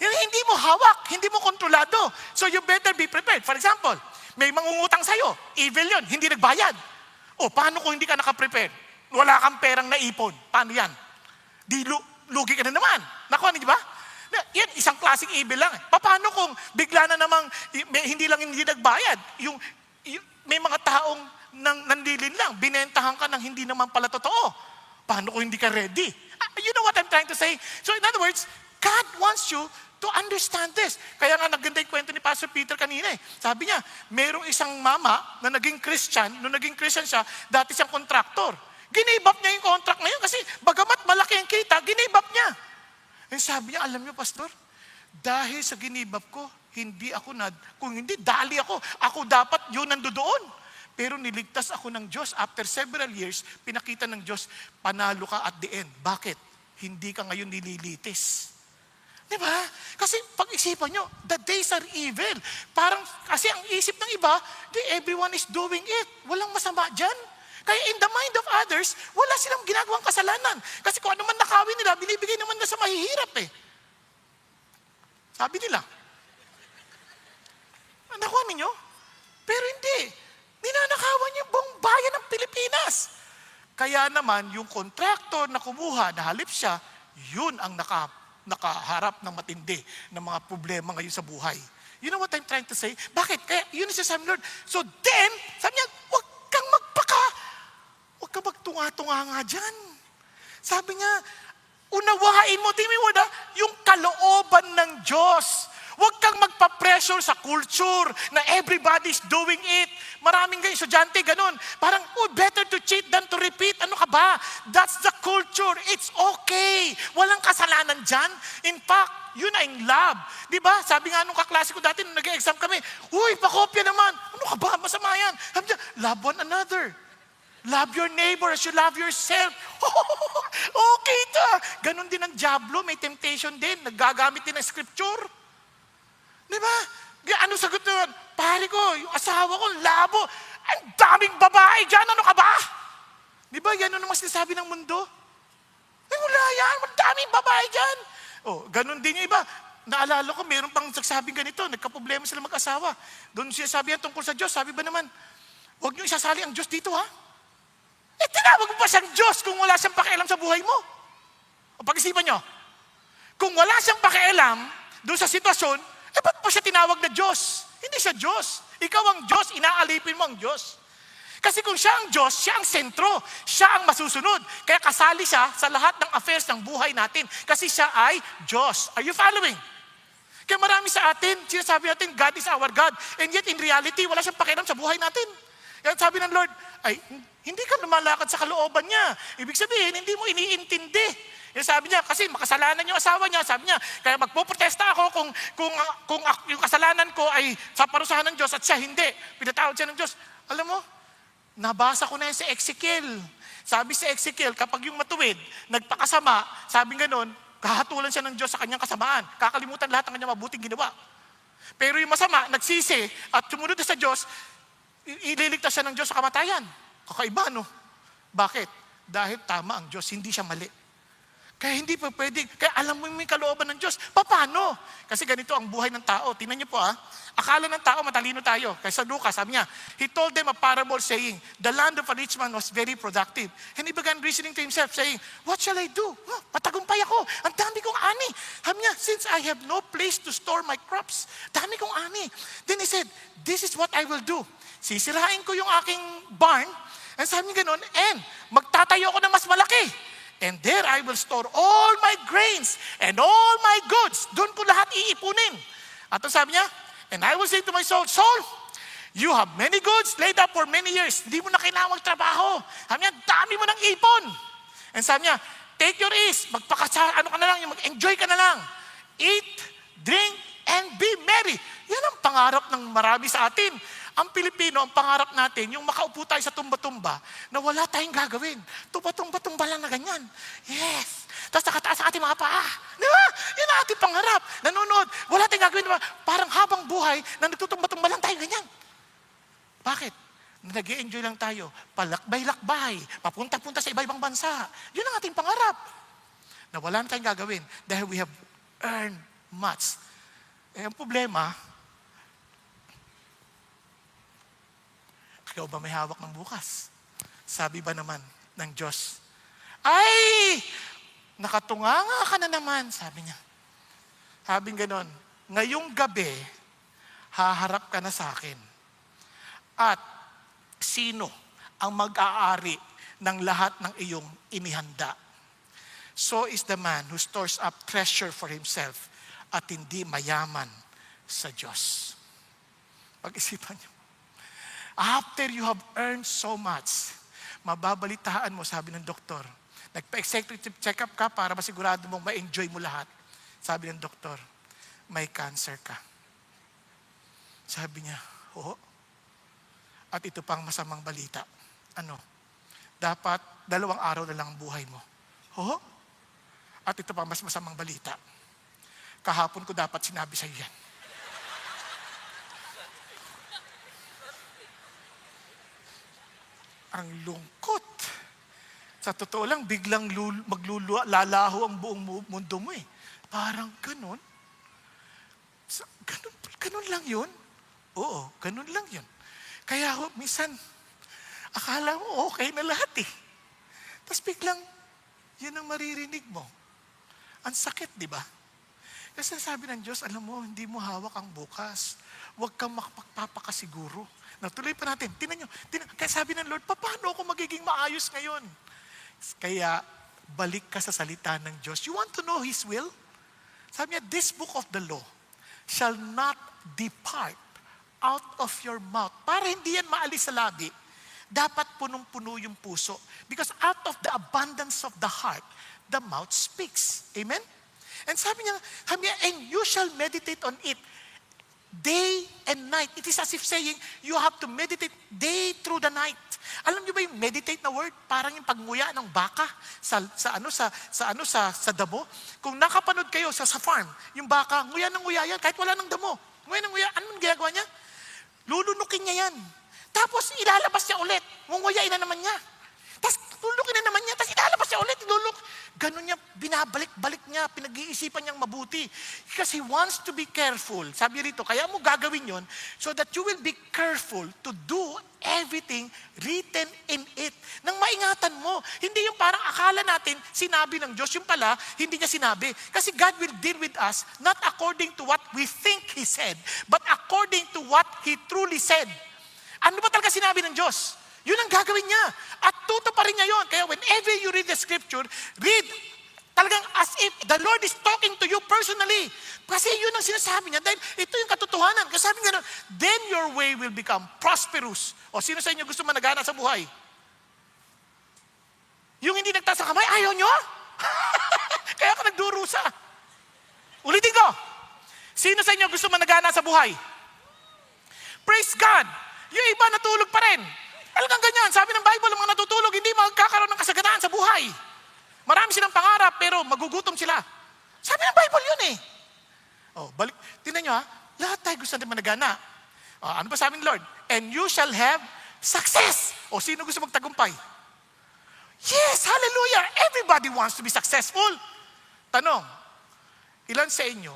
Yung hindi mo hawak, hindi mo kontrolado. So you better be prepared. For example, may mangungutang sa'yo. Evil yon, hindi nagbayad. O, paano kung hindi ka nakaprepare? Wala kang perang naipon. Paano yan? Di lugi ka na naman. Nakuha niyo ba? Yan, isang klaseng evil lang. Paano kung bigla na namang hindi nagbayad? May mga taong nandilin lang, binentahan ka ng hindi naman pala totoo. Paano kung hindi ka ready? You know what I'm trying to say? So in other words, God wants you to understand this. Kaya nga naganda yung kwento ni Pastor Peter kanina Sabi niya, mayroong isang mama na naging Christian, nung naging Christian siya, dati siyang kontraktor. Ginibap niya yung contract na yun kasi bagamat malaki ang kita, ginibap niya. And sabi niya, alam niyo Pastor, dahil sa ginibap ko, kung hindi, dali ako. Ako dapat yun nandoon. Pero niligtas ako ng Diyos. After several years, pinakita ng Diyos, panalo ka at the end. Bakit? Hindi ka ngayon nililitis. Diba? Kasi pag-isipan nyo, the days are evil. Parang, kasi ang isip ng iba, everyone is doing it. Walang masama dyan. Kaya in the mind of others, wala silang ginagawang kasalanan. Kasi kung ano man nakawin nila, binibigay naman na sa mahihirap Sabi nila. Nakuha ninyo? Pero hindi. Ninanakawan yung buong bayan ng Pilipinas. Kaya naman, yung kontraktor na kumuha, na halip siya, yun ang nakaharap ng matindi ng mga problema ngayon sa buhay. You know what I'm trying to say? Bakit? Kaya yun ang sabi Lord. So then, sabi niya, huwag kang magtunga-tunga nga dyan. Sabi niya, unawain mo, yung kalooban ng Diyos. Huwag kang magpa-pressure sa culture na everybody's doing it. Maraming ganyan, estudyante, ganun. Parang, better to cheat than to repeat. Ano ka ba? That's the culture. It's okay. Walang kasalanan dyan. In fact, yun ay love. Di ba? Sabi nga nung kaklase ko dati, nung nag-exam kami, uy, pakopya naman. Ano ka ba? Masama yan. Sabi niya, love one another. Love your neighbor as you love yourself. Okay ta. Ganon din ang Diablo. May temptation din. Nagagamit din ng scripture. Di ba? Ano sagot naman? Pare ko, yung asawa ko, labo. Ang daming babae dyan. Ano ka ba? Di ba? Yan ang naman sinasabi ng mundo. Eh, wala yan. Ang daming babae dyan. Oh, ganun din yung iba. Naalala ko, mayroon pang nagsasabing ganito. Nagka-problema sila mag-asawa. Doon siya sabi yan tungkol sa Diyos. Sabi ba naman, huwag niyo isasali ang Diyos dito, ha? Eh, tinawag mo pa siyang Diyos kung wala siyang pakialam sa buhay mo. O pag-isipan nyo, kung wala siyang pakialam doon sa sitwasyon, eh, ba't mo siya tinawag na Diyos? Hindi siya Diyos. Ikaw ang Diyos, inaalipin mo ang Diyos. Kasi kung siya ang Diyos, siya ang sentro, siya ang masusunod. Kaya kasali siya sa lahat ng affairs ng buhay natin. Kasi siya ay Diyos. Are you following? Kaya marami sa atin, sinasabi natin, God is our God. And yet, in reality, wala siyang pakialam sa buhay natin. Kaya sabi ng Lord, ay, hindi ka lumalakad sa kalooban niya. Ibig sabihin, hindi mo iniintindi. Yung sabi niya, kasi makasalanan yung asawa niya, sabi niya, kaya magpoprotesta ako kung yung kasalanan ko ay sa parusahan ng Diyos at siya hindi. Pinatawad siya ng Diyos. Alam mo, nabasa ko na yan sa Ezekiel. Sabi sa Ezekiel, kapag yung matuwid, nagpakasama, sabi ganon, kahatulan siya ng Diyos sa kanyang kasamaan. Kakalimutan lahat ng kanyang mabuting ginawa. Pero yung masama, nagsisi at sumunod na sa Diyos, ililigtas siya ng Diyos sa kamatayan. Kakaiba, no? Bakit? Dahil tama ang Diyos, hindi siya mali. Kaya hindi pa pwede. Kaya alam mo yung kalooban ng Diyos. Paano? Kasi ganito ang buhay ng tao. Tingnan niyo po Akala ng tao matalino tayo. Kaya sa Lucas, sabi niya, he told them a parable saying, the land of a rich man was very productive. And he began reasoning to himself saying, what shall I do? Patagumpay ako. Ang dami kong ani. Sabi niya, since I have no place to store my crops, dami kong ani. Then he said, this is what I will do. Sisirain ko yung aking barn. And sabi niya ganon, and magtatayo ako ng mas malaki. And there I will store all my grains and all my goods. Doon ko lahat iipunin. At sabi niya, and I will say to my soul, soul, you have many goods laid up for many years. Hindi mo na kailangan magtrabaho. Sabi niya, dami mo ng ipon. And sabi niya, take your ease. Mag-enjoy ka na lang. Eat, drink, and be merry. Yan ang pangarap ng marami sa atin. Ang Pilipino, ang pangarap natin, yung makaupo tayo sa tumba-tumba na wala tayong gagawin. Tumba-tumba lang na ganyan. Yes. Tapos nakataas ang ating mga paa. Di ba? Yan ang ating pangarap. Nanonood. Wala tayong gagawin. Diba? Parang habang buhay na nagtutumba-tumba lang tayo ganyan. Bakit? Nag-i-enjoy lang tayo. Palakbay-lakbay. Papunta-punta sa iba-ibang bansa. Yun ang ating pangarap. Na wala na tayong gagawin dahil we have earned much. Eh, ang problema, ikaw ba may hawak ng bukas? Sabi ba naman ng Diyos, ay, nakatunganga ka na naman, sabi niya. Sabi ganon, ngayong gabi, haharap ka na sa akin. At sino ang mag-aari ng lahat ng iyong inihanda? So is the man who stores up treasure for himself at hindi mayaman sa Diyos. Pag-isipan niyo. After you have earned so much, mababalitaan mo, sabi ng doktor, nagpa-executive check-up ka para masigurado mong ma-enjoy mo lahat. Sabi ng doktor, may cancer ka. Sabi niya, oo. At ito pang masamang balita. Ano? Dapat 2 araw na lang ang buhay mo. Oo. At ito pang mas masamang balita. Kahapon ko dapat sinabi sa iyo yan. Ang lungkot. Sa totoo lang, biglang lalaho ang buong mundo mo eh. Parang ganun. Ganun lang yun? Oo, ganun lang yun. Kaya minsan, akala mo okay na lahat eh. Tapos biglang, yun ang maririnig mo. Ang sakit, di ba? Kasi sabi ng Diyos, alam mo, hindi mo hawak ang bukas. Huwag kang makapagpapakasiguro. Natuloy pa natin. Tingnan nyo. Kaya sabi ng Lord, paano ako magiging maayos ngayon? Kaya, balik ka sa salita ng Diyos. You want to know His will? Sabi niya, this book of the law shall not depart out of your mouth. Para hindi yan maalis sa labi, dapat punong-puno yung puso. Because out of the abundance of the heart, the mouth speaks. Amen? And sabi niya, and you shall meditate on it day and night. It is as if saying, you have to meditate day through the night. Alam niyo ba yung meditate na word? Parang yung pagnguya ng baka sa damo. Kung nakapanood kayo sa farm, yung baka, nguya ng nguya yan, kahit wala ng damo. Nguya ng nguya, anong ginagawa niya? Lulunukin niya yan. Tapos ilalabas niya ulit. Ngunguyain na naman niya. Tapos lulukin na naman niya. Tapos ilalabas niya ulit. Ganon niya, binabalik-balik niya, pinag-iisipan niyang mabuti. Because he wants to be careful. Sabi rito, kaya mo gagawin yon so that you will be careful to do everything written in it. Nang maingatan mo. Hindi yung parang akala natin, sinabi ng Diyos. Yung pala, hindi niya sinabi. Kasi God will deal with us not according to what we think He said, but according to what He truly said. Ano ba talaga sinabi ng Diyos? Yun ang gagawin niya. At tutuparin niya yun. Kaya whenever you read the scripture, read talagang as if the Lord is talking to you personally. Kasi yun ang sinasabi niya. Dahil ito yung katotohanan. Kasi sabi niya, then your way will become prosperous. O sino sa inyo gusto managana sa buhay? Yung hindi nagtaas sa kamay, ayaw nyo? Kaya ka nagdurusa. Ulitin ko. Sino sa inyo gusto managana sa buhay? Praise God. Yung iba natulog pa rin. Talagang ganyan. Sabi ng Bible, ang mga natutulog, hindi magkakaroon ng kasaganaan sa buhay. Marami silang pangarap, pero magugutom sila. Sabi ng Bible yun eh. Balik. Tingnan nyo ha, lahat tayo gusto natin managana. Ano pa sabi ng Lord? And you shall have success. Sino gusto magtagumpay? Yes, hallelujah. Everybody wants to be successful. Tanong, ilan sa inyo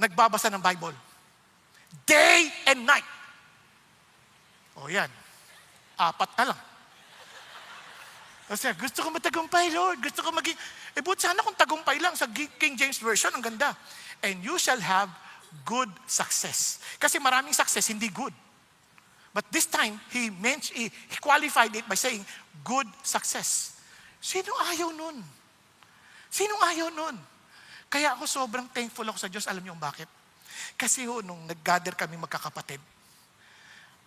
nagbabasa ng Bible? Day and night. Yan. 4 na lang. Kasi gusto ko matagumpay, Lord. Gusto ko maging... But sana kung tagumpay lang sa King James Version, ang ganda. And you shall have good success. Kasi maraming success, hindi good. But this time, he qualified it by saying, good success. Sinong ayaw nun? Sinong ayaw nun? Kaya ako sobrang thankful ako sa Diyos. Alam niyo bakit? Kasi nung nag-gather kami magkakapatid,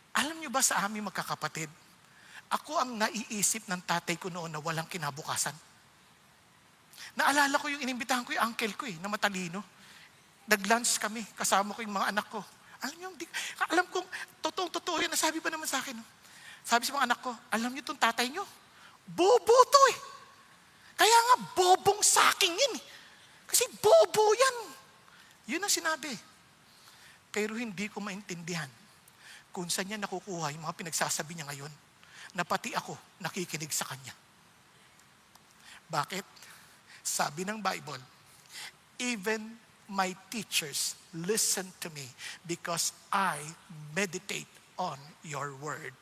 alam niyo ba sa aming magkakapatid, ako ang naiisip ng tatay ko noon na walang kinabukasan. Naalala ko yung inimbitahan ko yung uncle ko na matalino. Nag-lunch kami, kasama ko yung mga anak ko. Alam kong, totoo yan, nasabi pa naman sa akin. Sabi sa mga anak ko, alam niyo itong tatay niyo, bobo to Kaya nga, bobong saking yun Kasi bobo yan. Yun ang sinabi. Pero hindi ko maintindihan kung saan niya nakukuha yung mga pinagsasabi niya ngayon na pati ako nakikinig sa kanya. Bakit? Sabi ng Bible, even my teachers listen to me because I meditate on your word.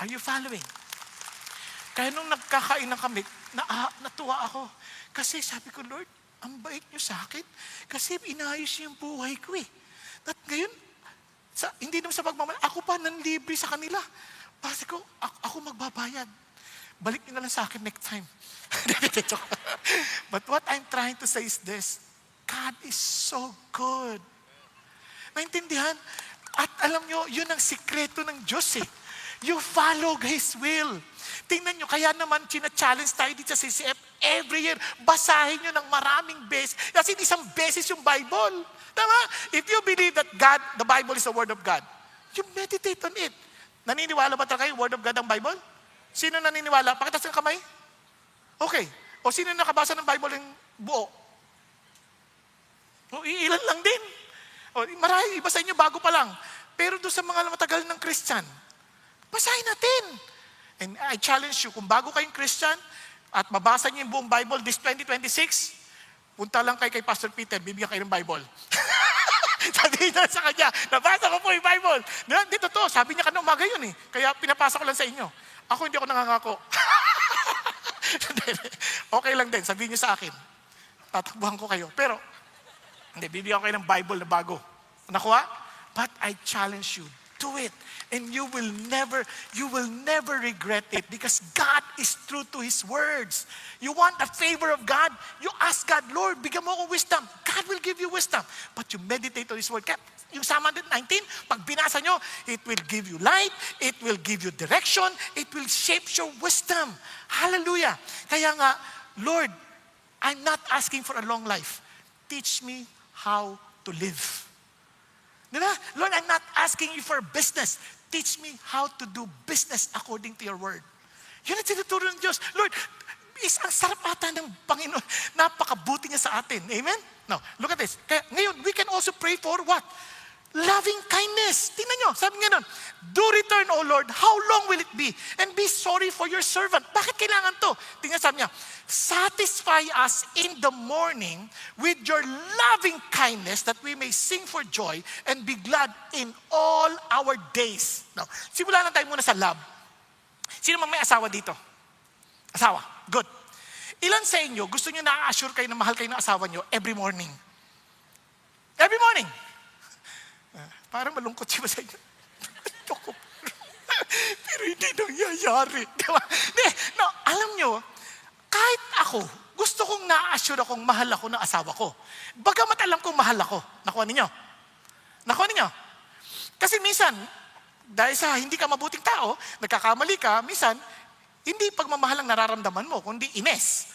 Are you following? Kaya nung nagkakainan kami, natuwa ako. Kasi sabi ko, Lord, ang bait niyo sa akin. Kasi inayos niyo yung buhay ko At ngayon, hindi naman sa pagmamahal, ako pa nanlibre sa kanila. Kasi ko, ako magbabayad. Balik niyo na lang sa akin next time. But what I'm trying to say is this, God is so good. Naintindihan? At alam niyo, yun ang sikreto ng Diyos You follow His will. Tingnan nyo, kaya naman china-challenge tayo dito sa CCF every year. Basahin nyo ng maraming beses. Kasi isang beses yung Bible. Tama? If you believe that God, the Bible is the Word of God, you meditate on it. Naniniwala ba talaga kayo, Word of God ang Bible? Sino naniniwala? Pakitas ng kamay? Okay. O sino nakabasa ng Bible yung buo? Ilan lang din. Marami, iba sa inyo, bago pa lang. Pero doon sa mga matagal ng Christian, basahin natin. And I challenge you, kung bago kayong Christian at mabasa niyo yung buong Bible this 2026, punta lang kay Pastor Peter, bibigyan kayo ng Bible. Sabihin na sa kanya, nabasa ko po yung Bible. Dito to, sabi niya kanina umaga yun Kaya pinapasa ko lang sa inyo. Ako hindi ako nangangako. Okay lang din, sabihin niyo sa akin. Tatakbuhan ko kayo. Pero, hindi, bibigyan ko kayo ng Bible na bago. Nakuha? But I challenge you, do it. And you will never regret it because God is true to His words. You want the favor of God? You ask God, Lord, bigyan mo ako wisdom. God will give you wisdom. But you meditate on His word. Kaya yung Psalm 19, pag binasa nyo, it will give you light, it will give you direction, it will shape your wisdom. Hallelujah. Kaya nga, Lord, I'm not asking for a long life. Teach me how to live. Diba? Lord, I'm not asking you for business. Teach me how to do business according to your word. Yun ang tinuturo ng Diyos. Lord, ang sarap ata ng Panginoon. Napakabuti niya sa atin. Amen? Now, look at this. Kaya ngayon, we can also pray for what? Loving kindness. Tingnan nyo, sabi nga nun, do return, O Lord, how long will it be? And be sorry for your servant. Bakit kailangan to? Tingnan, sabi niya, satisfy us in the morning with your loving kindness that we may sing for joy and be glad in all our days. Now, simula lang tayo muna sa love. Sino mang may asawa dito? Asawa. Good. Ilan sa inyo, gusto nyo na-assure kayo na mahal kayo ng asawa nyo every morning? Every morning. Parang malungkot siya sa inyo. Pero hindi nangyayari. Diba? No, alam nyo, kahit ako, gusto kong na-assure akong mahal ako ng asawa ko. Bagamat alam kong mahal ako. Nakuha ninyo? Nakuha ninyo? Kasi minsan, dahil sa hindi ka mabuting tao, nagkakamali ka, minsan, hindi pagmamahal ang nararamdaman mo, kundi ines.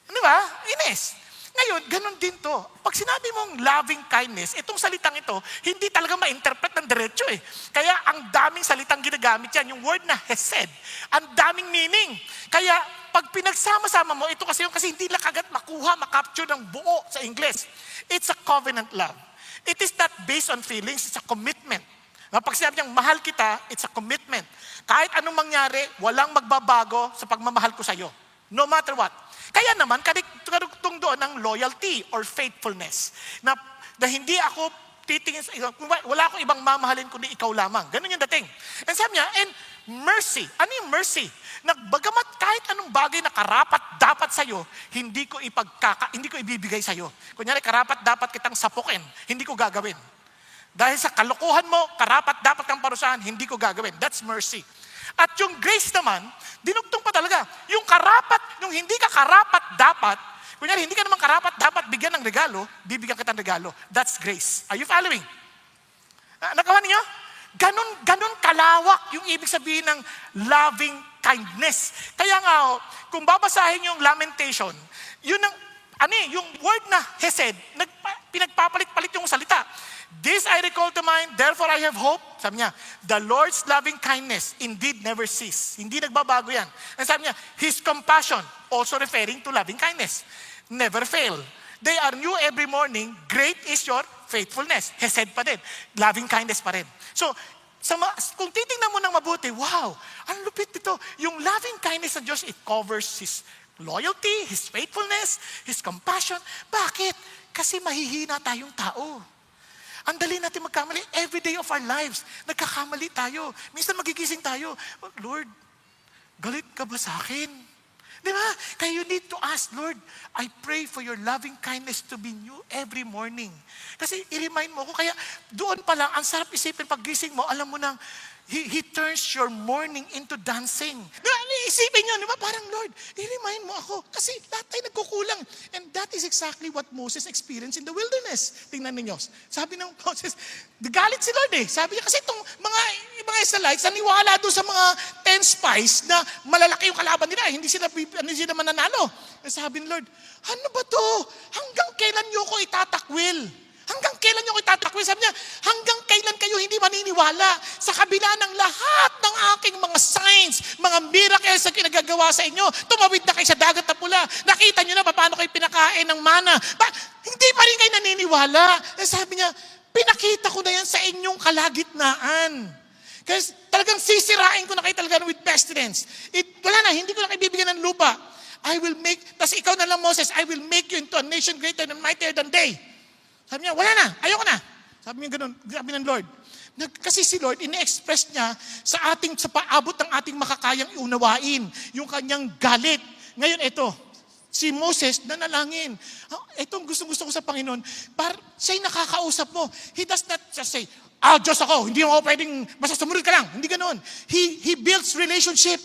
Di ba? Ines. Ngayon, ganun din to. Pag sinabi mong loving kindness, itong salitang ito, hindi talaga ma-interpret ng diretso eh. Kaya ang daming salitang ginagamit yan, yung word na hesed, ang daming meaning. Kaya pag pinagsama-sama mo, ito kasi hindi lang agad makuha, makapture ng buo sa English. It's a covenant love. It is not based on feelings, it's a commitment. Pag sinabi niyang mahal kita, it's a commitment. Kahit anong mangyari, walang magbabago sa pagmamahal ko sa'yo. No matter what. Kaya naman, karugtong doon ng loyalty or faithfulness. Na hindi ako titingin sa wala akong ibang mamahalin kundi ikaw lamang. Ganun yung dating. And sabi niya, and mercy. Ano yung mercy? Bagamat kahit anong bagay na karapat dapat sa'yo, hindi ko ibibigay sa'yo. Kunyari, karapat dapat kitang sapukin, hindi ko gagawin. Dahil sa kalokohan mo, karapat dapat kang parusahan, hindi ko gagawin. That's mercy. At yung grace naman, dinugtong pa talaga. Yung hindi ka karapat dapat, kunyari, hindi ka naman karapat dapat bigyan ng regalo, bibigyan kita ng regalo. That's grace. Are you following? Nagawa niyo? Ganon kalawak yung ibig sabihin ng loving kindness. Kaya nga, kung babasahin yung Lamentation, yung word na hesed, pinagpapalit-palit yung salita. This I recall to mind, therefore I have hope. Sabi niya, the Lord's loving kindness indeed never cease. Hindi nagbabago yan. And sabi niya, His compassion, also referring to loving kindness, never fail. They are new every morning. Great is your faithfulness. Hesed pa din. Loving kindness pa rin. So, kung titingnan mo ng mabuti, wow, ang lupit nito. Yung loving kindness ng Diyos, it covers His loyalty, His faithfulness, His compassion. Bakit? Kasi mahihina tayong tao. Ang dali natin magkamali. Every day of our lives, nagkakamali tayo. Minsan magigising tayo, oh, Lord, galit ka ba sa akin? Di ba? Kaya you need to ask, Lord, I pray for your loving kindness to be new every morning. Kasi i-remind mo ko, kaya doon pa lang, ang sarap isipin pag gising mo, alam mo nang, He turns your morning into dancing. Di ba? Isipin nyo, di ba? Parang, Lord, i-remind mo ako. Kasi lahat tayo nagkukulang. And that is exactly what Moses experienced in the wilderness. Tingnan ninyo. Sabi ng Moses, galit si Lord eh. Sabi niya kasi itong mga Israelites, naniwala doon sa mga 10 spies na malalaki yung kalaban nila. Hindi sila mananalo. Sabi ng Lord, ano ba to? Hanggang kailan nyo ko itatakwil? Hanggang kailan nyo ko itatakwil? Sabi niya, hanggang kailan kayo hindi maniniwala sa kabila ng lahat ng aking mga signs, mga miracles na kinagagawa sa inyo. Tumawid na kayo sa dagat na pula. Nakita nyo na paano kayo pinakain ng mana. Hindi pa rin kayo naniniwala. Sabi niya, pinakita ko na yan sa inyong kalagitnaan. Kasi talagang sisirain ko na kayo talaga with pestilence. Wala na, hindi ko na kayo bibigyan ng lupa. Tas ikaw na lang, Moses, I will make you into a nation greater and mightier than they. Sabi niya, wala na, ayoko na. Sabi niya ganun, sabi ng Lord. Kasi si Lord, ine-express niya sa paabot ng ating makakayang iunawain, yung kanyang galit. Ngayon, ito, si Moses, nanalangin. Itong gusto ko sa Panginoon, siya'y nakakausap mo. He does not just say, Diyos ako, hindi ako pwedeng, basta sumunod ka lang. Hindi ganoon. He builds relationship.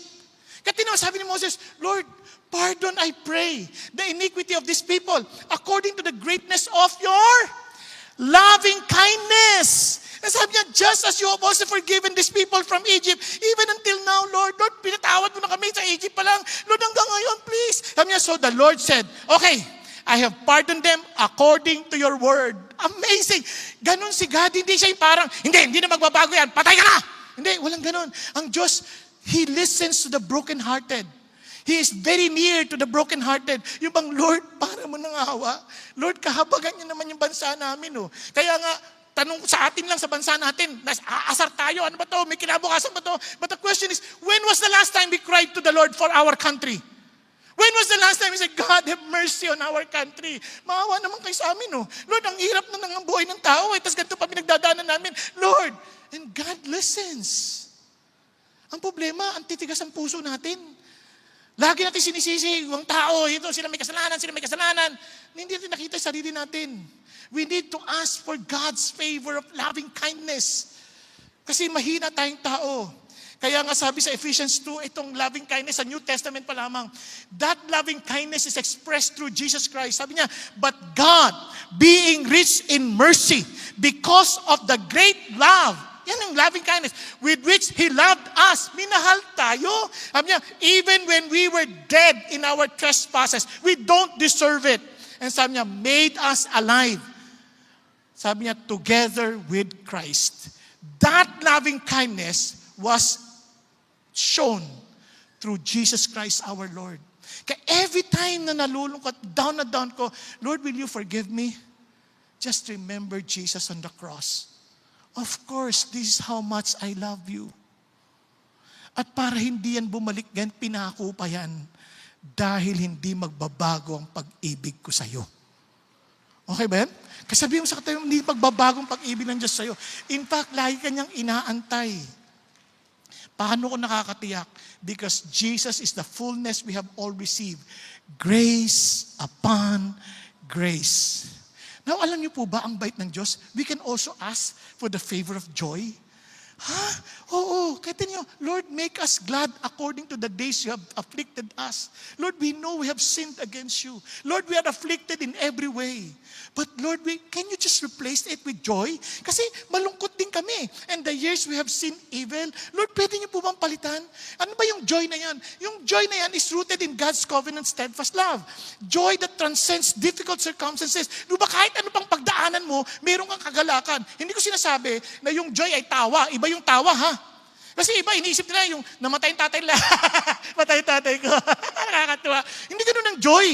Kaya sabi ni Moses, Lord, pardon, I pray, the iniquity of these people according to the greatness of your loving kindness. And sabi niya, just as you have also forgiven these people from Egypt, even until now, Lord, pinatawad mo na kami sa Egypt pa lang. Lord, hanggang ngayon, please. Sabi niya, so the Lord said, okay, I have pardoned them according to your word. Amazing. Ganon si God. Hindi siya yung parang, hindi na magbabago yan. Patay ka na. Hindi, walang ganon. Ang Diyos, He listens to the brokenhearted. He is very near to the brokenhearted. Yung bang, Lord, para mo nang awa. Lord, kahabagan niyo naman yung bansa namin. Oh. Kaya nga, tanong sa atin lang sa bansa natin, aasar tayo, ano ba to? May kinabukasan ba to? But the question is, when was the last time we cried to the Lord for our country? When was the last time we said, God, have mercy on our country? Maawa naman kayo sa amin, oh. Lord, ang hirap na ng buhay ng tao, tapos ganito pa pinagdadaanan namin. Lord, and God listens. Ang problema, ang titigas ang puso natin. Lagi natin sinisisi, yung tao, ito, sila may kasalanan. Hindi natin nakita sa sarili natin. We need to ask for God's favor of loving kindness. Kasi mahina tayong tao. Kaya nga sabi sa Ephesians 2, itong loving kindness sa New Testament pa lamang, that loving kindness is expressed through Jesus Christ. Sabi niya, but God, being rich in mercy, because of the great love, yan ang loving kindness, with which He loved us. Minahal tayo. Sabi niya, even when we were dead in our trespasses, we don't deserve it. And sabi niya, made us alive. Sabi niya, together with Christ. That loving kindness was shown through Jesus Christ our Lord. Kaya every time na nalulungkot, down na down ko, Lord, will you forgive me? Just remember Jesus on the cross. Of course, this is how much I love you. At para hindi yan bumalik yan, pinako pa yan. Dahil hindi magbabago ang pag-ibig ko sa'yo. Okay ba yan? Kasi sabihin mo sa katayo, hindi magbabago ang pag-ibig ng Diyos sa'yo. In fact, lagi kanyang inaantay. Paano ko nakakatiyak? Because Jesus is the fullness we have all received. Grace upon grace. Now, alam niyo po ba ang bait ng Diyos? We can also ask for the favor of joy. Oo. Kaya niyo, Lord, make us glad according to the days you have afflicted us. Lord, we know we have sinned against you. Lord, we are afflicted in every way. But Lord, can you just replace it with joy? Kasi malungkot din kami. And the years we have seen evil, Lord, pwede niyo po bang palitan? Ano ba yung joy na yan? Yung joy na yan is rooted in God's covenant steadfast love. Joy that transcends difficult circumstances. Di ba kahit ano pang pagdaanan mo, meron kang kagalakan. Hindi ko sinasabi na yung joy ay tawa. Iba yung tawa, ha? Kasi iba, iniisip nila yung namatay yung tatay nila. Matay yung tatay ko. Nakakatuwa. Hindi ganun ang joy.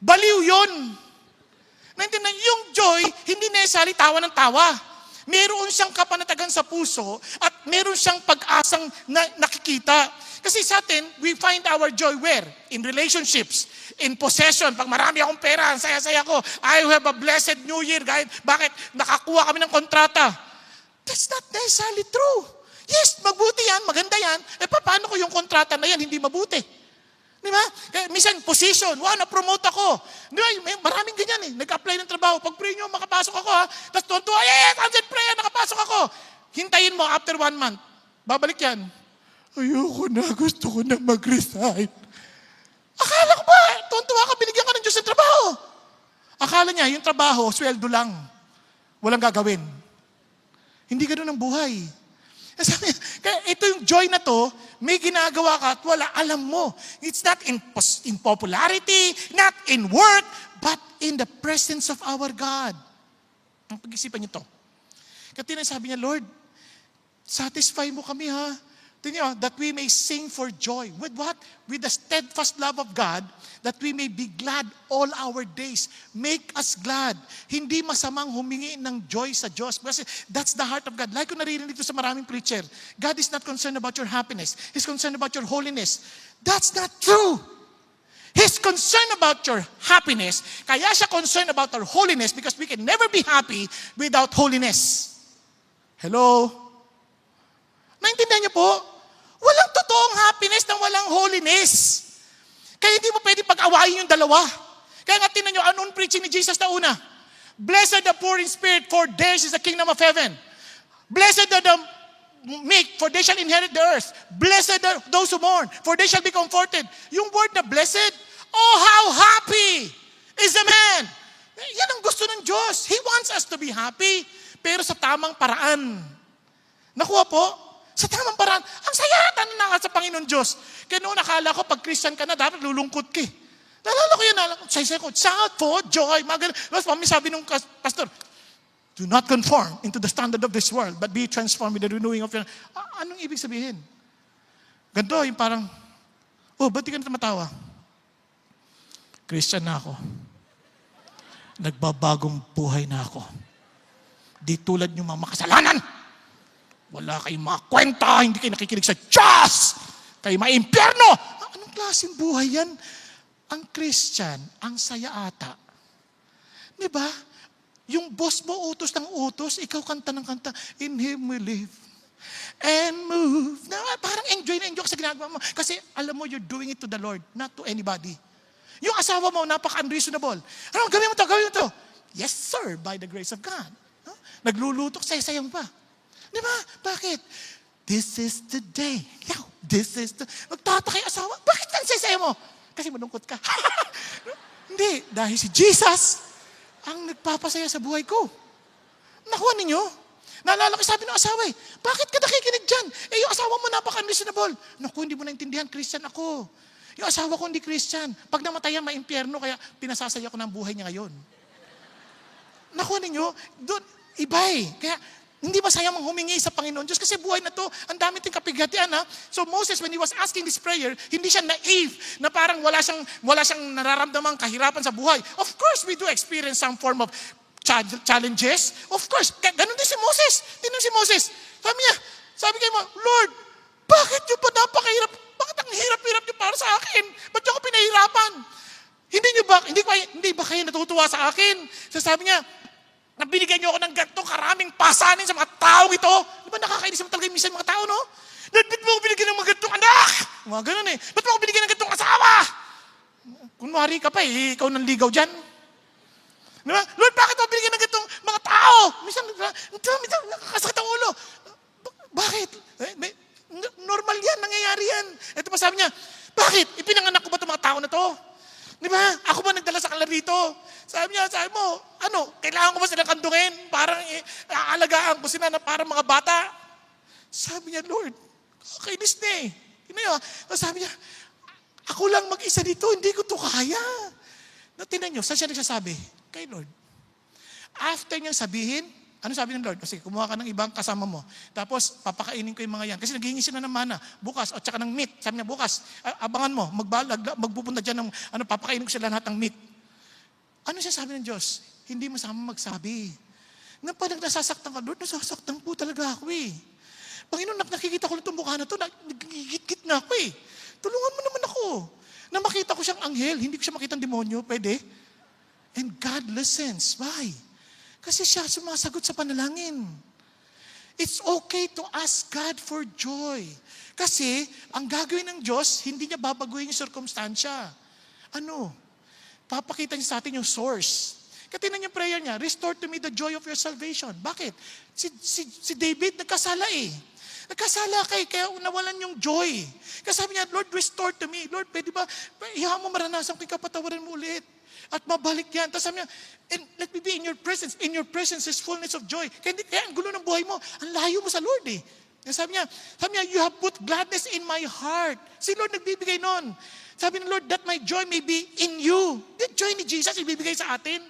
Baliw yun. Naintindihan, yung joy, hindi necessarily tawa ng tawa. Meron siyang kapanatagan sa puso at meron siyang pag-asang nakikita. Kasi sa atin, we find our joy where? In relationships, in possession. Pag marami akong pera, ang saya-saya ko. I have a blessed new year. Bakit? Nakakuha kami ng kontrata. That's not necessarily true. Yes, mabuti yan, maganda yan. Paano ko yung kontrata na yan hindi mabuti? Di ba? Kaya minsan, position. Wow, na-promote ako. Di ba? Maraming ganyan eh. Nag-apply ng trabaho. Pag pray nyo, makapasok ako ha. Tapos tuwa, yes, answered prayer, nakapasok ako. Hintayin mo after 1 month. Babalik yan. Ayoko na, gusto ko na mag-resign. Akala ko ba, tuwa ka, binigyan ka ng Diyos ng trabaho. Akala niya, yung trabaho, sweldo lang. Walang gagawin. Hindi ganun ang buhay. Kaya ito yung joy na to, may ginagawa ka at wala, alam mo. It's not in popularity, not in work, but in the presence of our God. Ang pag-isipan niyo to. Kaya sabi niya, Lord, satisfy mo kami ha. Tingnan niyo, that we may sing for joy. With what? With the steadfast love of God, that we may be glad all our days. Make us glad. Hindi masamang humingi ng joy sa Diyos. Kasi that's the heart of God. Like ko naririnig dito sa maraming preacher, God is not concerned about your happiness. He's concerned about your holiness. That's not true. He's concerned about your happiness. Kaya siya concerned about our holiness because we can never be happy without holiness. Hello? Naintindihan niyo po? Walang totoong happiness nang walang holiness. Kaya hindi mo pwede pag-awayin yung dalawa. Kaya nga tinan nyo, anong preaching ni Jesus na una? Blessed are the poor in spirit, for theirs is the kingdom of heaven. Blessed are the meek, for they shall inherit the earth. Blessed are those who mourn, for they shall be comforted. Yung word na blessed, oh how happy is the man. Yan ang gusto ng Diyos. He wants us to be happy, pero sa tamang paraan. Nakuha po? Sa tamang paraan. Ang saya na sa Panginoon Diyos. Kaya noon nakala ko, pag Christian ka na, dapat lulungkot ka. Nalala ko yun, saya ko, shout for joy. Tapos mami sabi nung pastor, do not conform into the standard of this world, but be transformed with the renewing of your... Anong ibig sabihin? Ganito, yung parang, ba't di ka na matawa? Christian na ako. Nagbabagong buhay na ako. Di tulad yung mga makasalanan. Wala kayong mga kwenta, hindi kayo nakikinig sa Diyos. Kayo mga impyerno. Anong klaseng buhay yan? Ang Christian, ang saya ata. Di ba? Yung boss mo utos ng utos, ikaw kanta ng kanta, in Him we live and move. Na, parang enjoy na enjoy ka sa ginagawa mo. Kasi alam mo, you're doing it to the Lord, not to anybody. Yung asawa mo, napaka-unreasonable. Ano, gawin mo to. Yes, sir, by the grace of God. No? Naglulutok, sayang pa. Di ba? Bakit? This is the day. Magtatakay asawa. Bakit ang saya mo? Kasi malungkot ka. Hindi, dahil si Jesus ang nagpapasaya sa buhay ko. Nakuha ninyo? Naalala ko sabi ng asawa bakit ka nakikinig dyan? Yung asawa mo napaka-unreasonable. Naku, hindi mo naintindihan, Christian ako. Yung asawa ko hindi Christian. Pag namatay yan, maimpyerno, kaya pinasasaya ko ng buhay niya ngayon. Nakuha ninyo? Doon, iba Kaya, hindi masaya mang humingi sa Panginoon Diyos kasi buhay na to, ang dami ting kapighatian ha. So Moses, when he was asking this prayer, hindi siya naive na parang wala siyang nararamdamang kahirapan sa buhay. Of course, we do experience some form of challenges. Of course, ganun din si Moses. Tingnan si Moses. Sabi kay mo, Lord, bakit yung pa napakahirap? Bakit ang hirap-hirap niyo para sa akin? Ba't niyo ako pinahirapan? Hindi ba kayo natutuwa sa akin? So sabi niya, nabinigyan niyo ako ng ganitong karaming pasanin sa mga taong ito. Di ba nakakainis mo talaga yung minsan mga tao, no? Lord, ba't mo ako binigyan ng mga ganitong anak? Mga ganun Ba't mo ako binigyan ng ganitong asawa? Kunwari ka pa ikaw nang ligaw dyan. Di ba? Lord, bakit mo binigyan ng ganitong mga tao? Minsan nakakasakit ang ulo. Bakit? Normal yan, nangyayari yan. Ito pa sabi niya, bakit? Ipinanganak ko ba itong mga tao na to? Di ba? Ako ba nagdala sa kanila rito? Sabi mo, kailangan ko ba silang kandungin? Parang aalagaan ko sila na parang mga bata. Sabi niya, Lord, kakainis na Sabi niya, ako lang mag-isa dito, hindi ko to kaya. Tingnan niyo, saan siya nagsasabi? Kay Lord. After niyang sabihin, ano sabi ng Lord? Kasi kumuha ka ng ibang kasama mo. Tapos, papakainin ko yung mga yan. Kasi naghihingi sila ng mana. Bukas, at saka ng meat. Sabi niya, bukas, abangan mo. Magpupunta dyan ng, papakainin ko sila lahat ng meat. Ano siya sabi ng Diyos? Hindi mo sama magsabi. Nga pa nasasaktan ka, Lord, nasasaktan po talaga ako Panginoon, nakikita ko lang itong mukha na ito, nagigit-git na ako Tulungan mo naman ako. Na makita ko siyang anghel, hindi ko siya makita ng demonyo, pwede? And God listens. Why? Kasi siya sumasagot sa panalangin. It's okay to ask God for joy. Kasi, ang gagawin ng Diyos, hindi niya babaguhin yung circumstansya. Papakita niya sa atin yung source. Katinan yung prayer niya, restore to me the joy of your salvation. Bakit? Si David, nagkasala Nagkasala kaya nawalan yung joy. Kasi sabi niya, Lord, restore to me. Lord, pwede ba, iha mo maranasan ko yung kapatawaran mo ulit. At mabalik yan. Tapos sabi niya, and let me be in your presence. In your presence is fullness of joy. Kaya ang gulo ng buhay mo, ang layo mo sa Lord Sabi niya, you have put gladness in my heart. Si Lord nagbibigay nun. Sabi ng Lord, that my joy may be in you. The joy ni Jesus ibibigay sa atin.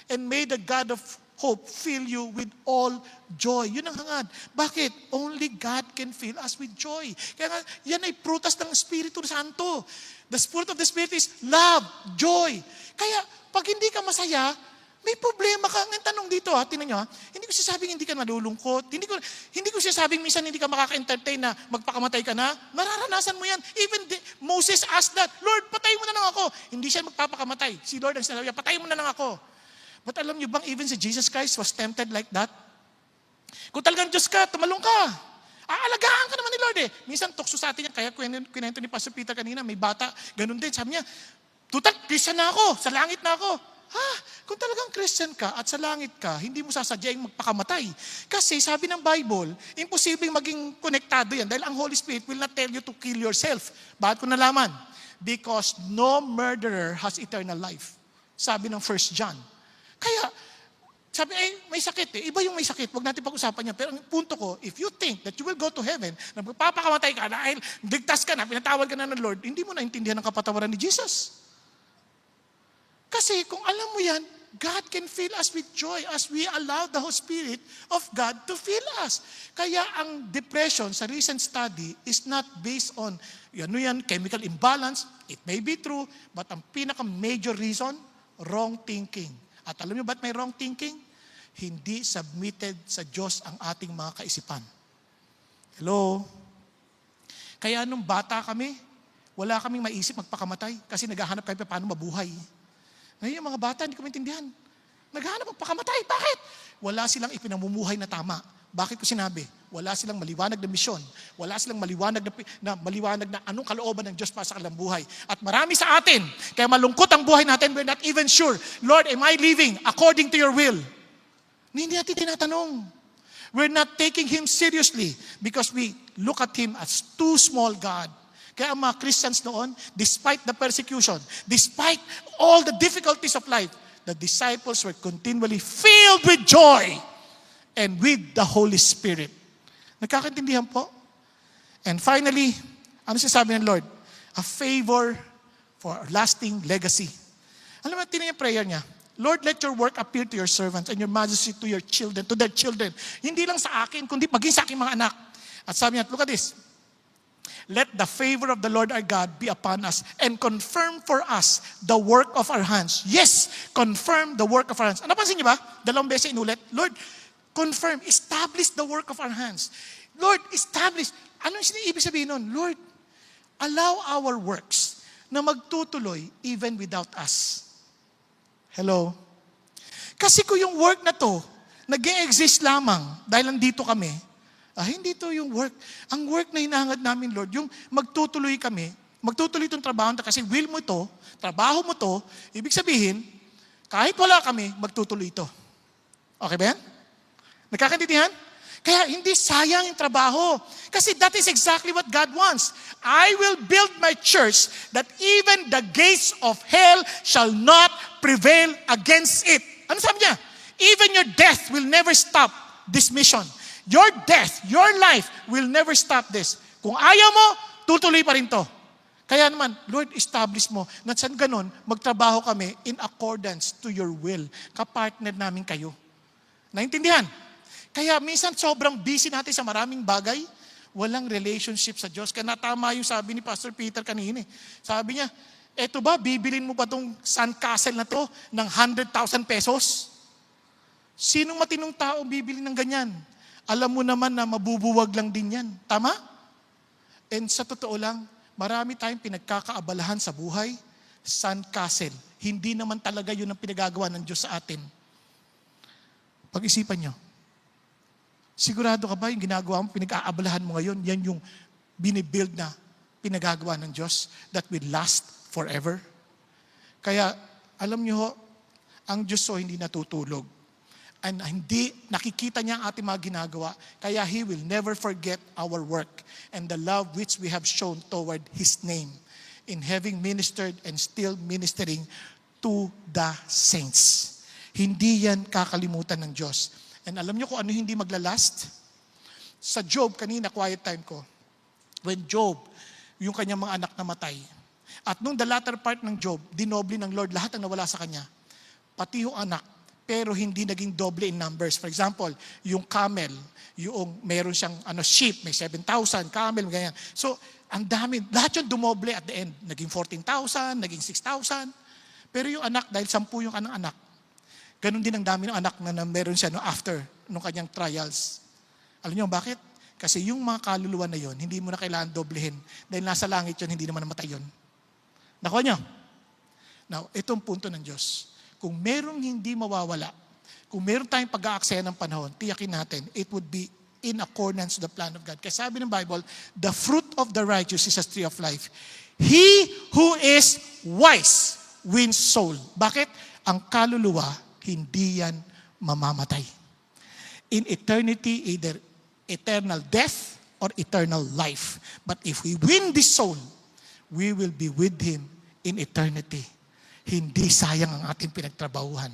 And may the God of hope fill you with all joy. Yun ang hangad. Bakit? Only God can fill us with joy. Kaya nga, yan ay prutas ng Espiritu Santo. The fruit of the Spirit is love, joy. Kaya, pag hindi ka masaya, may problema ka. Ang tanong dito, tingnan nyo, hindi ko sinasabing hindi ka malulungkot. Hindi ko sinasabing minsan hindi ka makaka-entertain na magpakamatay ka na. Mararanasan mo yan. Even Moses asked that, Lord, patay mo na lang ako. Hindi siya magpapakamatay. Si Lord ang sinasabi, patay mo na lang ako. But alam nyo bang even si Jesus Christ was tempted like that? Kung talagang Diyos ka, tumalong ka. Aalagaan ka naman ni Lord Minsan tukso sa atin yan. Kaya kwento ni Pastor Peter kanina, may bata, ganun din. Sabi niya, tutal, Christian na ako, sa langit na ako. Kung talagang Christian ka at sa langit ka, hindi mo sasadyaing magpakamatay. Kasi sabi ng Bible, imposibleng maging konektado yan dahil ang Holy Spirit will not tell you to kill yourself. Bakit ko nalaman? Because no murderer has eternal life. Sabi ng 1 John. Kaya, sabi, may sakit eh. Iba yung may sakit. Huwag natin pag-usapan yan. Pero ang punto ko, if you think that you will go to heaven, na magpapakamatay ka dahil ligtas ka na, pinatawad ka na ng Lord, hindi mo naintindihan ang kapatawaran ni Jesus. Kasi kung alam mo yan, God can fill us with joy as we allow the Holy Spirit of God to fill us. Kaya ang depression sa recent study is not based on chemical imbalance. It may be true, but ang pinaka-major reason, wrong thinking. At alam niyo ba't may wrong thinking? Hindi submitted sa Diyos ang ating mga kaisipan. Hello? Kaya nung bata kami, wala kaming maisip magpakamatay kasi naghahanap kami paano mabuhay. Ngayon yung mga bata, hindi ko maintindihan. Naghahanap magpakamatay. Bakit? Wala silang ipinamumuhay na tama. Bakit ko sinabi? Wala silang maliwanag na misyon. Wala silang maliwanag na anong kalooban ng Diyos para sa kanilang buhay. At marami sa atin, kaya malungkot ang buhay natin, we're not even sure, Lord, am I living according to your will? Hindi natin tinatanong. We're not taking Him seriously because we look at Him as too small God. Kaya ang mga Christians noon, despite the persecution, despite all the difficulties of life, the disciples were continually filled with joy and with the Holy Spirit. Nagkakaintindihan po? And finally, ano sinasabi ng Lord? A favor for a lasting legacy. Alam mo, tinan yung prayer niya. Lord, let your work appear to your servants and your majesty to your children, to their children. Hindi lang sa akin, kundi maging sa aking mga anak. At sabi niya, look at this. Let the favor of the Lord our God be upon us and confirm for us the work of our hands. Yes, confirm the work of our hands. Ano pansin niyo ba? 2 beses inulit. Lord, confirm, establish the work of our hands. Lord, establish. Anong ibig sabihin nun? Lord, allow our works na magtutuloy even without us. Hello? Kasi kung yung work na to, nag-e-exist lamang dahil nandito kami, hindi to yung work. Ang work na hinahangad namin, Lord, yung magtutuloy kami, magtutuloy itong trabaho kasi will mo ito, trabaho mo to, ibig sabihin, kahit wala kami, magtutuloy ito. Okay ba yan? Nagkakaintindihan? Kaya hindi sayang yung trabaho. Kasi that is exactly what God wants. I will build my church that even the gates of hell shall not prevail against it. Ano sabi niya? Even your death will never stop this mission. Your death, your life will never stop this. Kung ayaw mo, tutuloy pa rin to. Kaya naman, Lord, establish mo na saan ganun, magtrabaho kami in accordance to your will. Kapartner namin kayo. Naintindihan? Kaya minsan sobrang busy natin sa maraming bagay, walang relationship sa Diyos. Kaya natama yung sabi ni Pastor Peter kanina. Sabi niya, eto ba, bibilin mo ba itong sandcastle na to ng 100,000 pesos? Sinong matinong tao bibili ng ganyan? Alam mo naman na mabubuwag lang din yan. Tama? And sa totoo lang, marami tayong pinagkakaabalahan sa buhay, sandcastle. Hindi naman talaga yun ang pinagagawa ng Diyos sa atin. Pag-isipan nyo. Sigurado ka ba yung ginagawa mo, pinag-aabalahan mo ngayon, yan yung binibuild na pinagagawa ng Diyos that will last forever? Kaya, alam nyo ho, ang Diyos ho hindi natutulog. And hindi nakikita niya ang ating mga ginagawa, kaya He will never forget our work and the love which we have shown toward His name in having ministered and still ministering to the saints. Hindi yan kakalimutan ng Diyos. And alam niyo kung ano hindi maglalast? Sa Job, kanina, quiet time ko, when Job, yung kanyang mga anak namatay, at nung the latter part ng Job, dinoble ng Lord lahat ang nawala sa kanya, pati yung anak, pero hindi naging doble in numbers. For example, yung camel, yung meron siyang sheep, may 7,000, camel, ganyan. So, ang dami, lahat yun dumoble at the end. Naging 14,000, naging 6,000. Pero yung anak, dahil 10 yung anak, ganun din ang dami ng anak na meron siya after nung kanyang trials. Alam niyo bakit? Kasi yung mga kaluluwa na yon, hindi mo na kailangan doblehin. Dahil nasa langit yun, hindi naman namatay yun. Nakuha niyo? Now, itong punto ng Diyos. Kung merong hindi mawawala, kung meron tayong pag-aaksaya ng panahon, tiyakin natin, it would be in accordance to the plan of God. Kasi sabi ng Bible, the fruit of the righteous is a tree of life. He who is wise wins soul. Bakit? ang kaluluwa, hindi yan mamamatay. In eternity, either eternal death or eternal life. But if we win this soul, we will be with Him in eternity. Hindi sayang ang ating pinagtrabahuhan.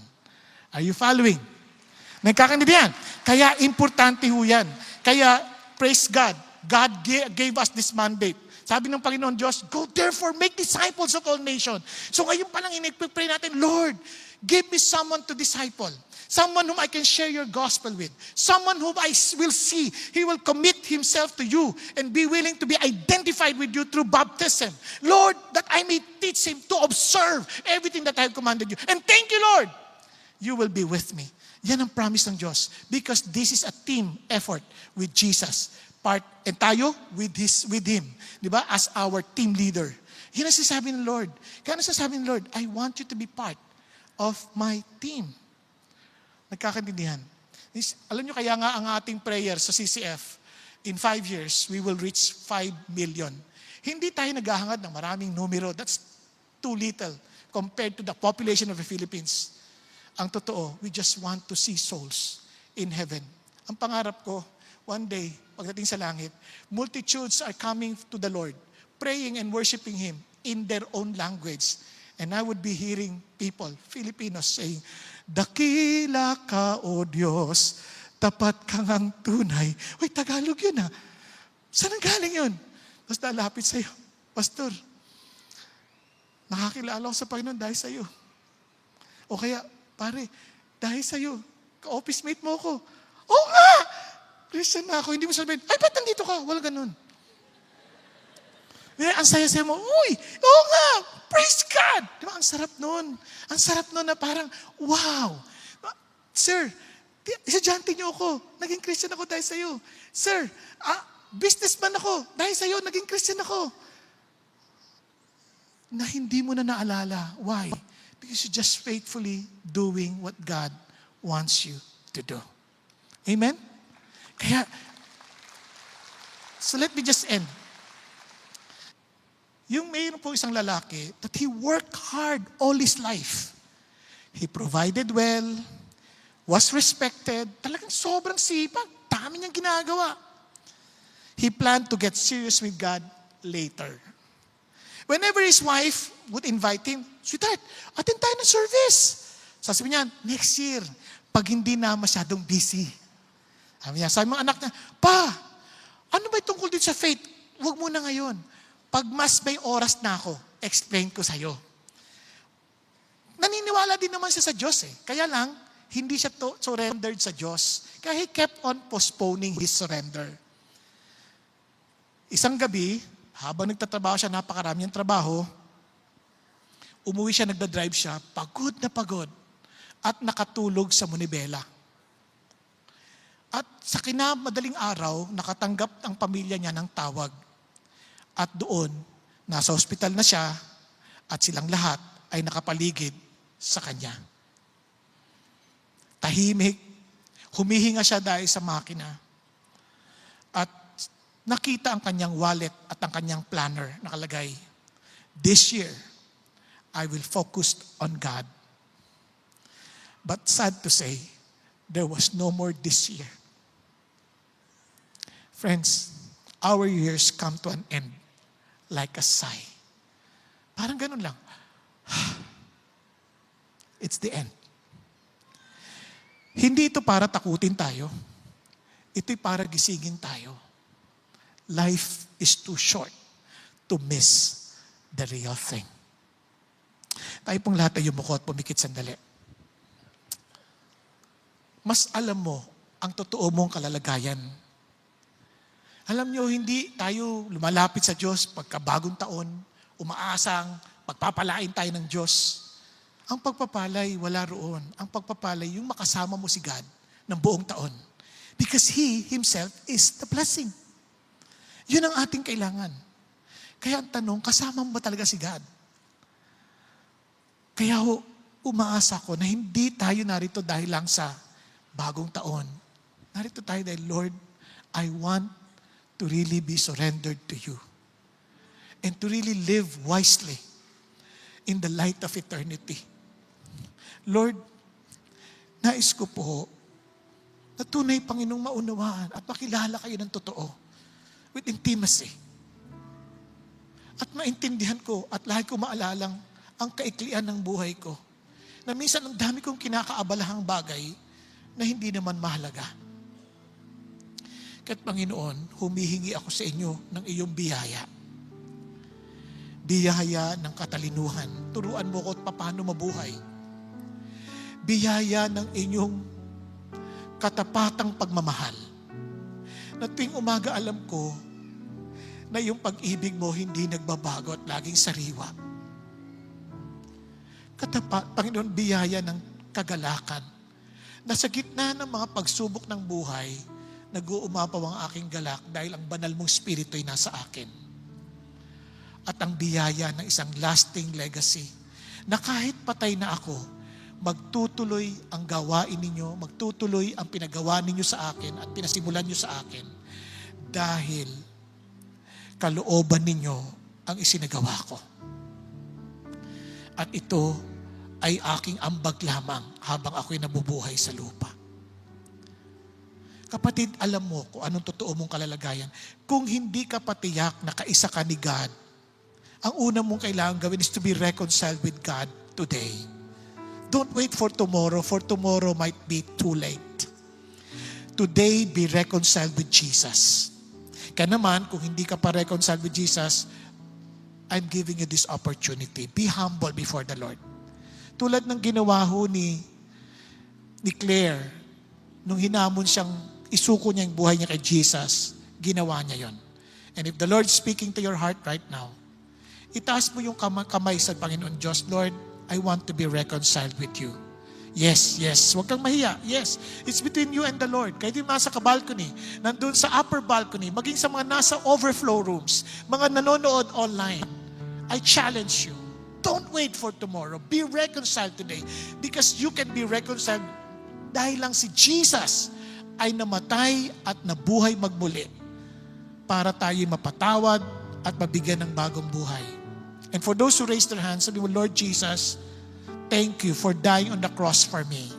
Are you following? Nagkakaintindihan? Kaya importante ho yan. Kaya, praise God. God gave us this mandate. Sabi ng Panginoon Diyos, go therefore, make disciples of all nations. So ngayon pa lang pray natin, Lord, give me someone to disciple. Someone whom I can share your gospel with. Someone whom I will see. He will commit himself to you and be willing to be identified with you through baptism. Lord, that I may teach him to observe everything that I have commanded you. And thank you, Lord, you will be with me. Yan ang promise ng Diyos. Because this is a team effort with Jesus. And tayo with Him. Di ba? As our team leader. Yan ang sasabi ng Lord. Kaya ang sasabi ng Lord, I want you to be part of my team. Nagkakaintindihan. Alam nyo kaya nga ang ating prayer sa CCF, in 5 years, we will reach 5 million. Hindi tayo naghahangad ng maraming numero. That's too little compared to the population of the Philippines. Ang totoo, we just want to see souls in heaven. Ang pangarap ko, one day, pagdating sa langit, multitudes are coming to the Lord, praying and worshiping Him in their own language. And I would be hearing people, Filipinos, saying, dakila ka, O Diyos, tapat kang ang tunay. Uy, Tagalog yun ha. Saan ang galing yun? Tapos lalapit sa'yo, Pastor, nakakilala ko sa Panginoon dahil sa'yo. O kaya, pare, dahil sa'yo, ka-office mate mo ko. Oo nga! Christian na ako, hindi mo sabihin, ay, ba't nandito ka? Wala ganun. Ang saya-saya mo, uy, oo nga, praise God! Di ba, ang sarap nun. Ang sarap nun na parang, wow! Sir, isadyante niyo ako. Naging Christian ako dahil sa'yo. Sir, businessman ako. Dahil sa'yo, naging Christian ako. Na hindi mo na naalala. Why? Because you're just faithfully doing what God wants you to do. Amen? Kaya, so let me just end. Yung mayroon po isang lalaki that he worked hard all his life. He provided well, was respected, talagang sobrang sipag, dami niyang ginagawa. He planned to get serious with God later. Whenever his wife would invite him, sweetheart, attend tayo ng service. Sasabihin niya, next year, pag hindi na masyadong busy. Sabi mga anak niya, Pa, ano ba tungkol dito sa faith? Huwag mo na ngayon. Pag mas may oras na ako, explain ko sa'yo. Naniniwala din naman siya sa Diyos eh. Kaya lang, hindi siya surrendered sa Diyos. Kaya he kept on postponing his surrender. Isang gabi, habang nagtatrabaho siya, napakarami ang trabaho, umuwi siya, nagdadrive siya, pagod na pagod, at nakatulog sa Monibela. At sa kinamadaling araw, nakatanggap ang pamilya niya ng tawag. At doon, nasa ospital na siya, at silang lahat ay nakapaligid sa kanya. Tahimik, humihinga siya dahil sa makina. At nakita ang kanyang wallet at ang kanyang planner nakalagay, this year, I will focus on God. But sad to say, there was no more this year. Friends, our years come to an end like a sigh. Parang ganun lang. It's the end. Hindi ito para takutin tayo. Ito'y para gisingin tayo. Life is too short to miss the real thing. Tayo pong lahat ay yumuko at pumikit sandali. Mas alam mo ang totoo mong kalalagayan. Alam nyo, hindi tayo lumalapit sa Diyos pagkabagong taon, umaasang, pagpapalain tayo ng Diyos. Ang pagpapalay, wala roon. Ang pagpapalay, yung makasama mo si God ng buong taon. Because He Himself is the blessing. Yun ang ating kailangan. Kaya ang tanong, kasama mo ba talaga si God? Kaya umaasa ko na hindi tayo narito dahil lang sa bagong taon. Narito tayo dahil, Lord, I want to really be surrendered to you. And to really live wisely in the light of eternity. Lord, nais ko po na tunay, Panginoong, maunawaan at makilala kayo ng totoo with intimacy. At maintindihan ko at lagi ko maalalang ang kaiklian ng buhay ko. Na minsan ang dami kong kinakaabalahang bagay na hindi naman mahalaga. Kaya't Panginoon, humihingi ako sa inyo ng iyong biyaya. Biyaya ng katalinuhan. Turuan mo ko at paano mabuhay. Biyaya ng inyong katapatang pagmamahal. Na tuwing umaga alam ko na yung pag-ibig mo hindi nagbabago at laging sariwa. Panginoon, biyaya ng kagalakan na sa gitna ng mga pagsubok ng buhay, nag-uumapaw ang aking galak dahil ang banal mong spirito ay nasa akin. At ang biyaya ng isang lasting legacy na kahit patay na ako, magtutuloy ang gawain ninyo, magtutuloy ang pinagawa ninyo sa akin at pinasimulan nyo sa akin dahil kalooban ninyo ang isinagawa ko. At ito ay aking ambag lamang habang ako'y nabubuhay sa lupa. Kapatid, alam mo kung anong totoo mong kalalagayan. Kung hindi ka patiyak na kaisa ka ni God, ang una mong kailangan gawin is to be reconciled with God today. Don't wait for tomorrow might be too late. Today, be reconciled with Jesus. Kaya naman, kung hindi ka pa reconciled with Jesus, I'm giving you this opportunity. Be humble before the Lord. Tulad ng ginawa ho ni Claire, nung hinamon siyang isuko niya yung buhay niya kay Jesus, ginawa niya yon. And if the Lord is speaking to your heart right now, itaas mo yung kamay sa Panginoon Diyos. Lord, I want to be reconciled with you. Yes, yes. Huwag kang mahiya. Yes. It's between you and the Lord. Kahit yung nasa balcony, nandun sa upper balcony, maging sa mga nasa overflow rooms, mga nanonood online, I challenge you. Don't wait for tomorrow. Be reconciled today. Because you can be reconciled dahil lang si Jesus ay namatay at nabuhay magmuli para tayo mapatawad at mabigyan ng bagong buhay. And for those who raised their hands, sabi mo, Lord Jesus, thank you for dying on the cross for me.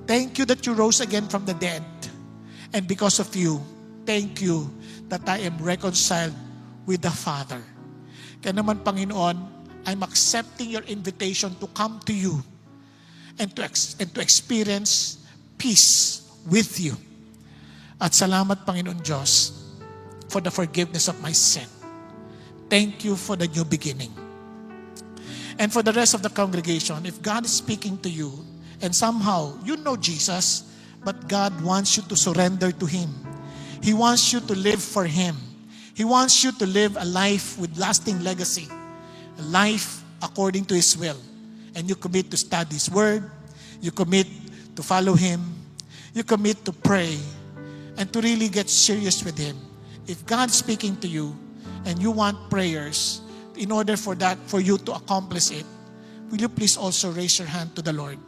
Thank you that you rose again from the dead. And because of you, thank you that I am reconciled with the Father. Kaya naman, Panginoon, I'm accepting your invitation to come to you and to experience peace with you. At salamat, Panginoon Diyos, for the forgiveness of my sin. Thank you for the new beginning. And for the rest of the congregation, if God is speaking to you, and somehow you know Jesus, but God wants you to surrender to Him. He wants you to live for Him. He wants you to live a life with lasting legacy, a life according to His will. And you commit to study His Word, you commit to follow Him, you commit to pray, and to really get serious with Him. If God's speaking to you, and you want prayers, in order for you to accomplish it, will you please also raise your hand to the Lord?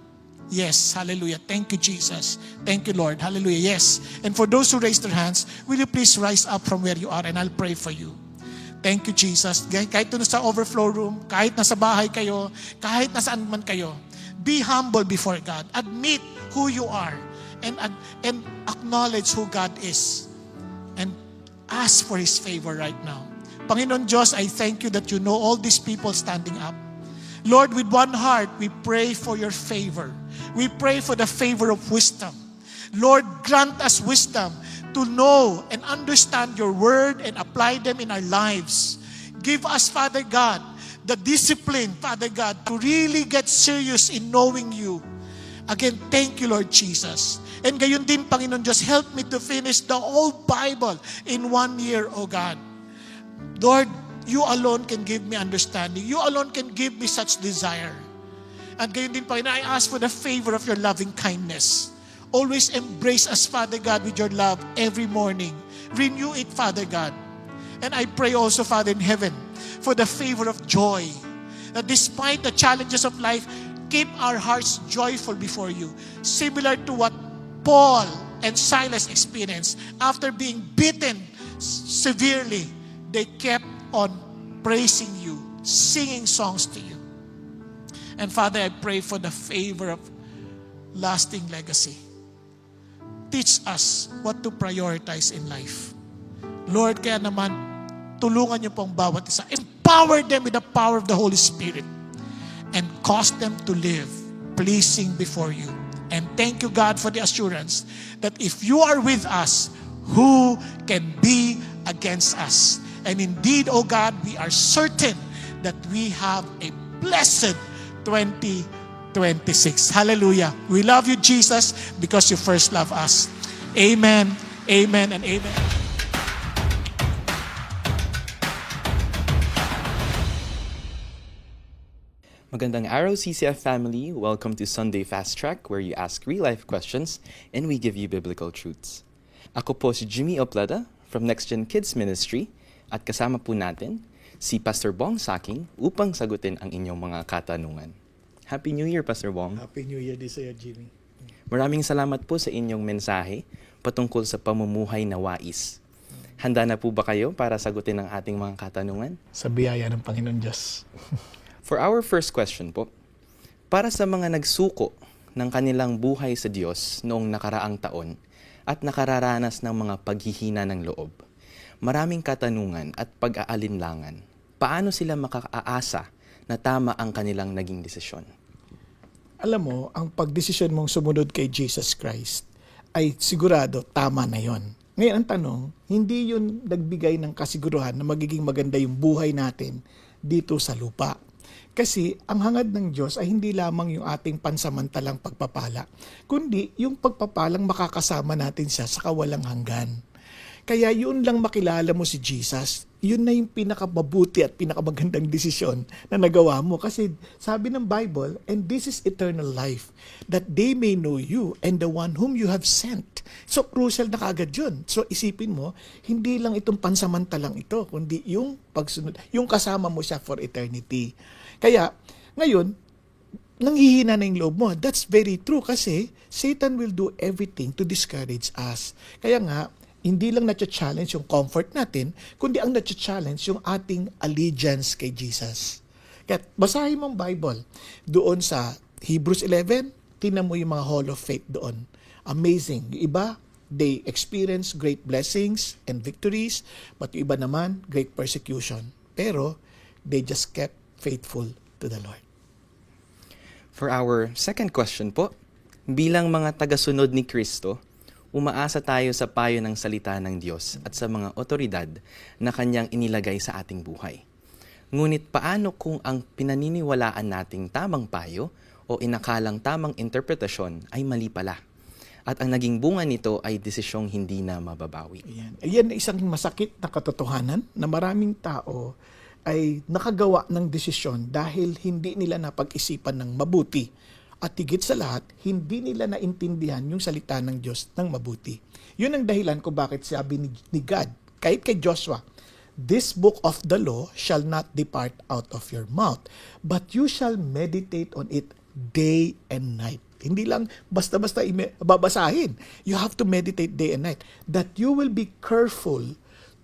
Yes, hallelujah. Thank you, Jesus. Thank you, Lord. Hallelujah. Yes. And for those who raised their hands, will you please rise up from where you are and I'll pray for you. Thank you, Jesus. Kahit nasa overflow room, kahit nasa bahay kayo, kahit nasaan man kayo, be humble before God. Admit who you are and acknowledge who God is. And ask for His favor right now. Panginoon Diyos, I thank you that you know all these people standing up. Lord, with one heart, we pray for your favor. We pray for the favor of wisdom. Lord, grant us wisdom to know and understand your word and apply them in our lives. Give us, Father God, the discipline, Father God, to really get serious in knowing you. Again, thank you, Lord Jesus. And gayon din, Panginoon Diyos, help me to finish the whole Bible in 1 year, O God. Lord, you alone can give me understanding. You alone can give me such desire. And gayon din, Panginoon, I ask for the favor of your loving kindness. Always embrace us, Father God, with your love every morning. Renew it, Father God. And I pray also, Father in heaven, for the favor of joy. That despite the challenges of life, keep our hearts joyful before you. Similar to what Paul and Silas experienced after being beaten severely. They kept on praising you, singing songs to you. And Father, I pray for the favor of lasting legacy. Teach us what to prioritize in life. Lord, kaya naman, tulungan niyo pong bawat isa. Empower them with the power of the Holy Spirit and cause them to live pleasing before you. And thank you, God, for the assurance that if you are with us, who can be against us? And indeed, oh God, we are certain that we have a blessed 2026. Hallelujah. We love you, Jesus, because you first love us. Amen, amen, and amen. Magandang araw, CCF family. Welcome to Sunday Fast Track, where you ask real-life questions and we give you biblical truths. Ako po si Jimmy Oplada from Next Gen Kids Ministry at kasama po natin si Pastor Bong Saking upang sagutin ang inyong mga katanungan. Happy New Year, Pastor Bong. Happy New Year din sa'yo, Jimmy. Maraming salamat po sa inyong mensahe patungkol sa pamumuhay na wais. Handa na po ba kayo para sagutin ang ating mga katanungan? Sa biyaya ng Panginoon Diyos. For our first question po, para sa mga nagsuko ng kanilang buhay sa Diyos noong nakaraang taon at nakararanas ng mga paghihina ng loob, maraming katanungan at pag-aalinlangan, paano sila makakaasa na tama ang kanilang naging desisyon? Alam mo, ang pagdesisyon mong sumunod kay Jesus Christ ay sigurado tama na yon. Ngayon ang tanong, hindi yun nagbigay ng kasiguruhan na magiging maganda yung buhay natin dito sa lupa. Kasi ang hangad ng Diyos ay hindi lamang yung ating pansamantalang pagpapala, kundi yung pagpapalang makakasama natin siya sa kawalang hanggan. Kaya yun lang makilala mo si Jesus, yun na yung pinakababuti at pinakamagandang desisyon na nagawa mo. Kasi sabi ng Bible, and this is eternal life, that they may know you and the one whom you have sent. So crucial na kagad yun. So isipin mo, hindi lang itong pansamantalang ito, kundi yung pagsunod, yung kasama mo siya for eternity. Kaya ngayon, nanghihina na yung loob mo. That's very true kasi Satan will do everything to discourage us. Kaya nga, hindi lang na-challenge yung comfort natin, kundi ang na-challenge yung ating allegiance kay Jesus. Kaya basahin mo ang Bible. Doon sa Hebrews 11, tingnan mo yung mga hall of faith doon. Amazing. Yung iba, they experience great blessings and victories, but yung iba naman, great persecution. Pero, they just kept faithful to the Lord. For our second question po, bilang mga tagasunod ni Kristo, umaasa tayo sa payo ng salita ng Diyos at sa mga otoridad na Kanyang inilagay sa ating buhay. Ngunit paano kung ang pinaniniwalaan nating tamang payo o inakalang tamang interpretasyon ay mali pala? At ang naging bunga nito ay desisyong hindi na mababawi. Ayan isang masakit na katotohanan na maraming tao ay nakagawa ng desisyon dahil hindi nila napag-isipan ng mabuti. At higit sa lahat, hindi nila naintindihan yung salita ng Diyos ng mabuti. Yun ang dahilan ko bakit sabi ni God, kahit kay Joshua, "This book of the law shall not depart out of your mouth, but you shall meditate on it day and night." Hindi lang basta-basta babasahin. You have to meditate day and night. That you will be careful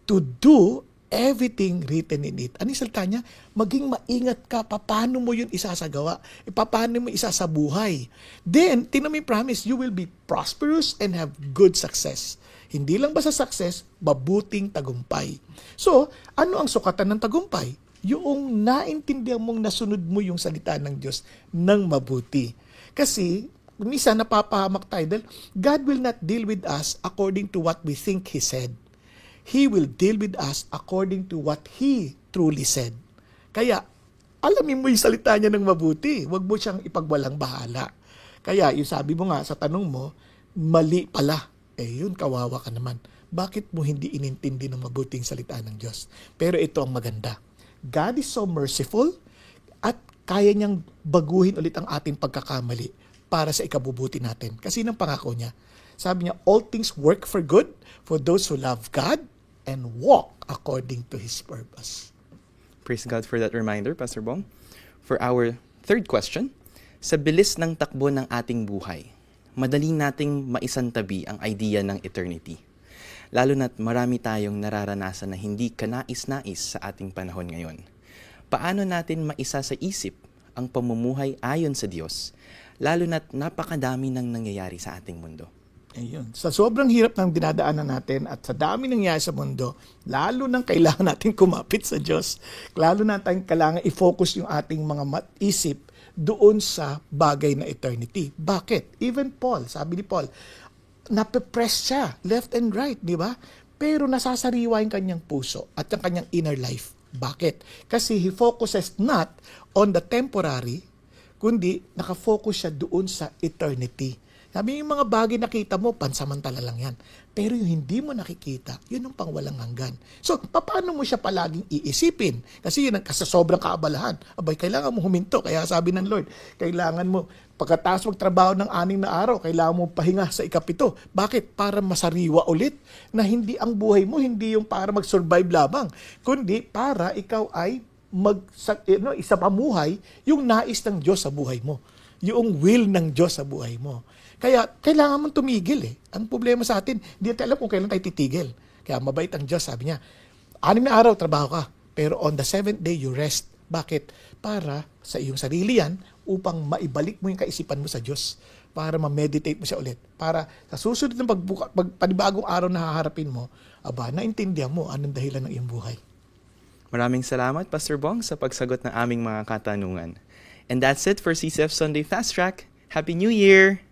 to do everything written in it. Ano yung salita niya? Maging maingat ka, paano mo yun isasagawa? Paano mo isasabuhay? Then, tinan mo yung promise, you will be prosperous and have good success. Hindi lang basta success, mabuting tagumpay. So, ano ang sukatan ng tagumpay? Yung naintindihan mong nasunod mo yung salita ng Diyos ng mabuti. Kasi, minsan napapahamak tayo dahil God will not deal with us according to what we think He said. He will deal with us according to what He truly said. Kaya, alamin mo yung salita niya ng mabuti. Huwag mo siyang ipagwalang bahala. Kaya, yung sabi mo nga sa tanong mo, mali pala. Yun, kawawa ka naman. Bakit mo hindi inintindi ng mabuting salita ng Diyos? Pero ito ang maganda. God is so merciful at kaya niyang baguhin ulit ang ating pagkakamali para sa ikabubuti natin. Kasi nang pangako niya, sabi niya, all things work for good for those who love God and walk according to His purpose. Praise God for that reminder, Pastor Bong. For our third question, sa bilis ng takbo ng ating buhay, madali nating maisantabi ang idea ng eternity. Lalo na't marami tayong nararanasan na hindi kanais-nais sa ating panahon ngayon. Paano natin maisa sa isip ang pamumuhay ayon sa Diyos, lalo na't napakadami nang nangyayari sa ating mundo. Ayun. Sa sobrang hirap ng dinadaanan natin at sa dami nangyayari sa mundo, lalo nang kailangan natin kumapit sa Diyos, lalo natin kailangan i-focus yung ating mga isip doon sa bagay na eternity. Bakit? Even Paul, sabi ni Paul, nape-press siya left and right, di ba? Pero nasasariwa yung kanyang puso at yung kanyang inner life. Bakit? Kasi he focuses not on the temporary, kundi nakafocus siya doon sa eternity. Sabi yung mga bagay nakita mo, pansamantala lang yan. Pero yung hindi mo nakikita, yun ang pangwalang hanggan. So, paano mo siya palaging iisipin? Kasi yun, sa sobrang kaabalahan. Abay, kailangan mo huminto. Kaya sabi ng Lord, kailangan mo, pagkatapos magtrabaho ng 6 na araw, kailangan mo pahinga sa 7. Bakit? Para masariwa ulit na hindi ang buhay mo, hindi yung para mag-survive lamang, kundi para ikaw ay isa pamuhay yung nais ng Diyos sa buhay mo. Yung will ng Diyos sa buhay mo. Kaya, kailangan mong tumigil eh. Ang problema sa atin, hindi natin alam kung kailan tayo titigil. Kaya mabait ang Diyos, sabi niya, 6 na araw, trabaho ka. Pero on the 7th day, you rest. Bakit? Para sa iyong sarili yan, upang maibalik mo yung kaisipan mo sa Diyos. Para ma-meditate mo siya ulit. Para sa susunod ng panibagong araw na haharapin mo, naintindihan mo anong dahilan ng iyong buhay. Maraming salamat, Pastor Bong, sa pagsagot ng aming mga katanungan. And that's it for CCF Sunday Fast Track. Happy New Year!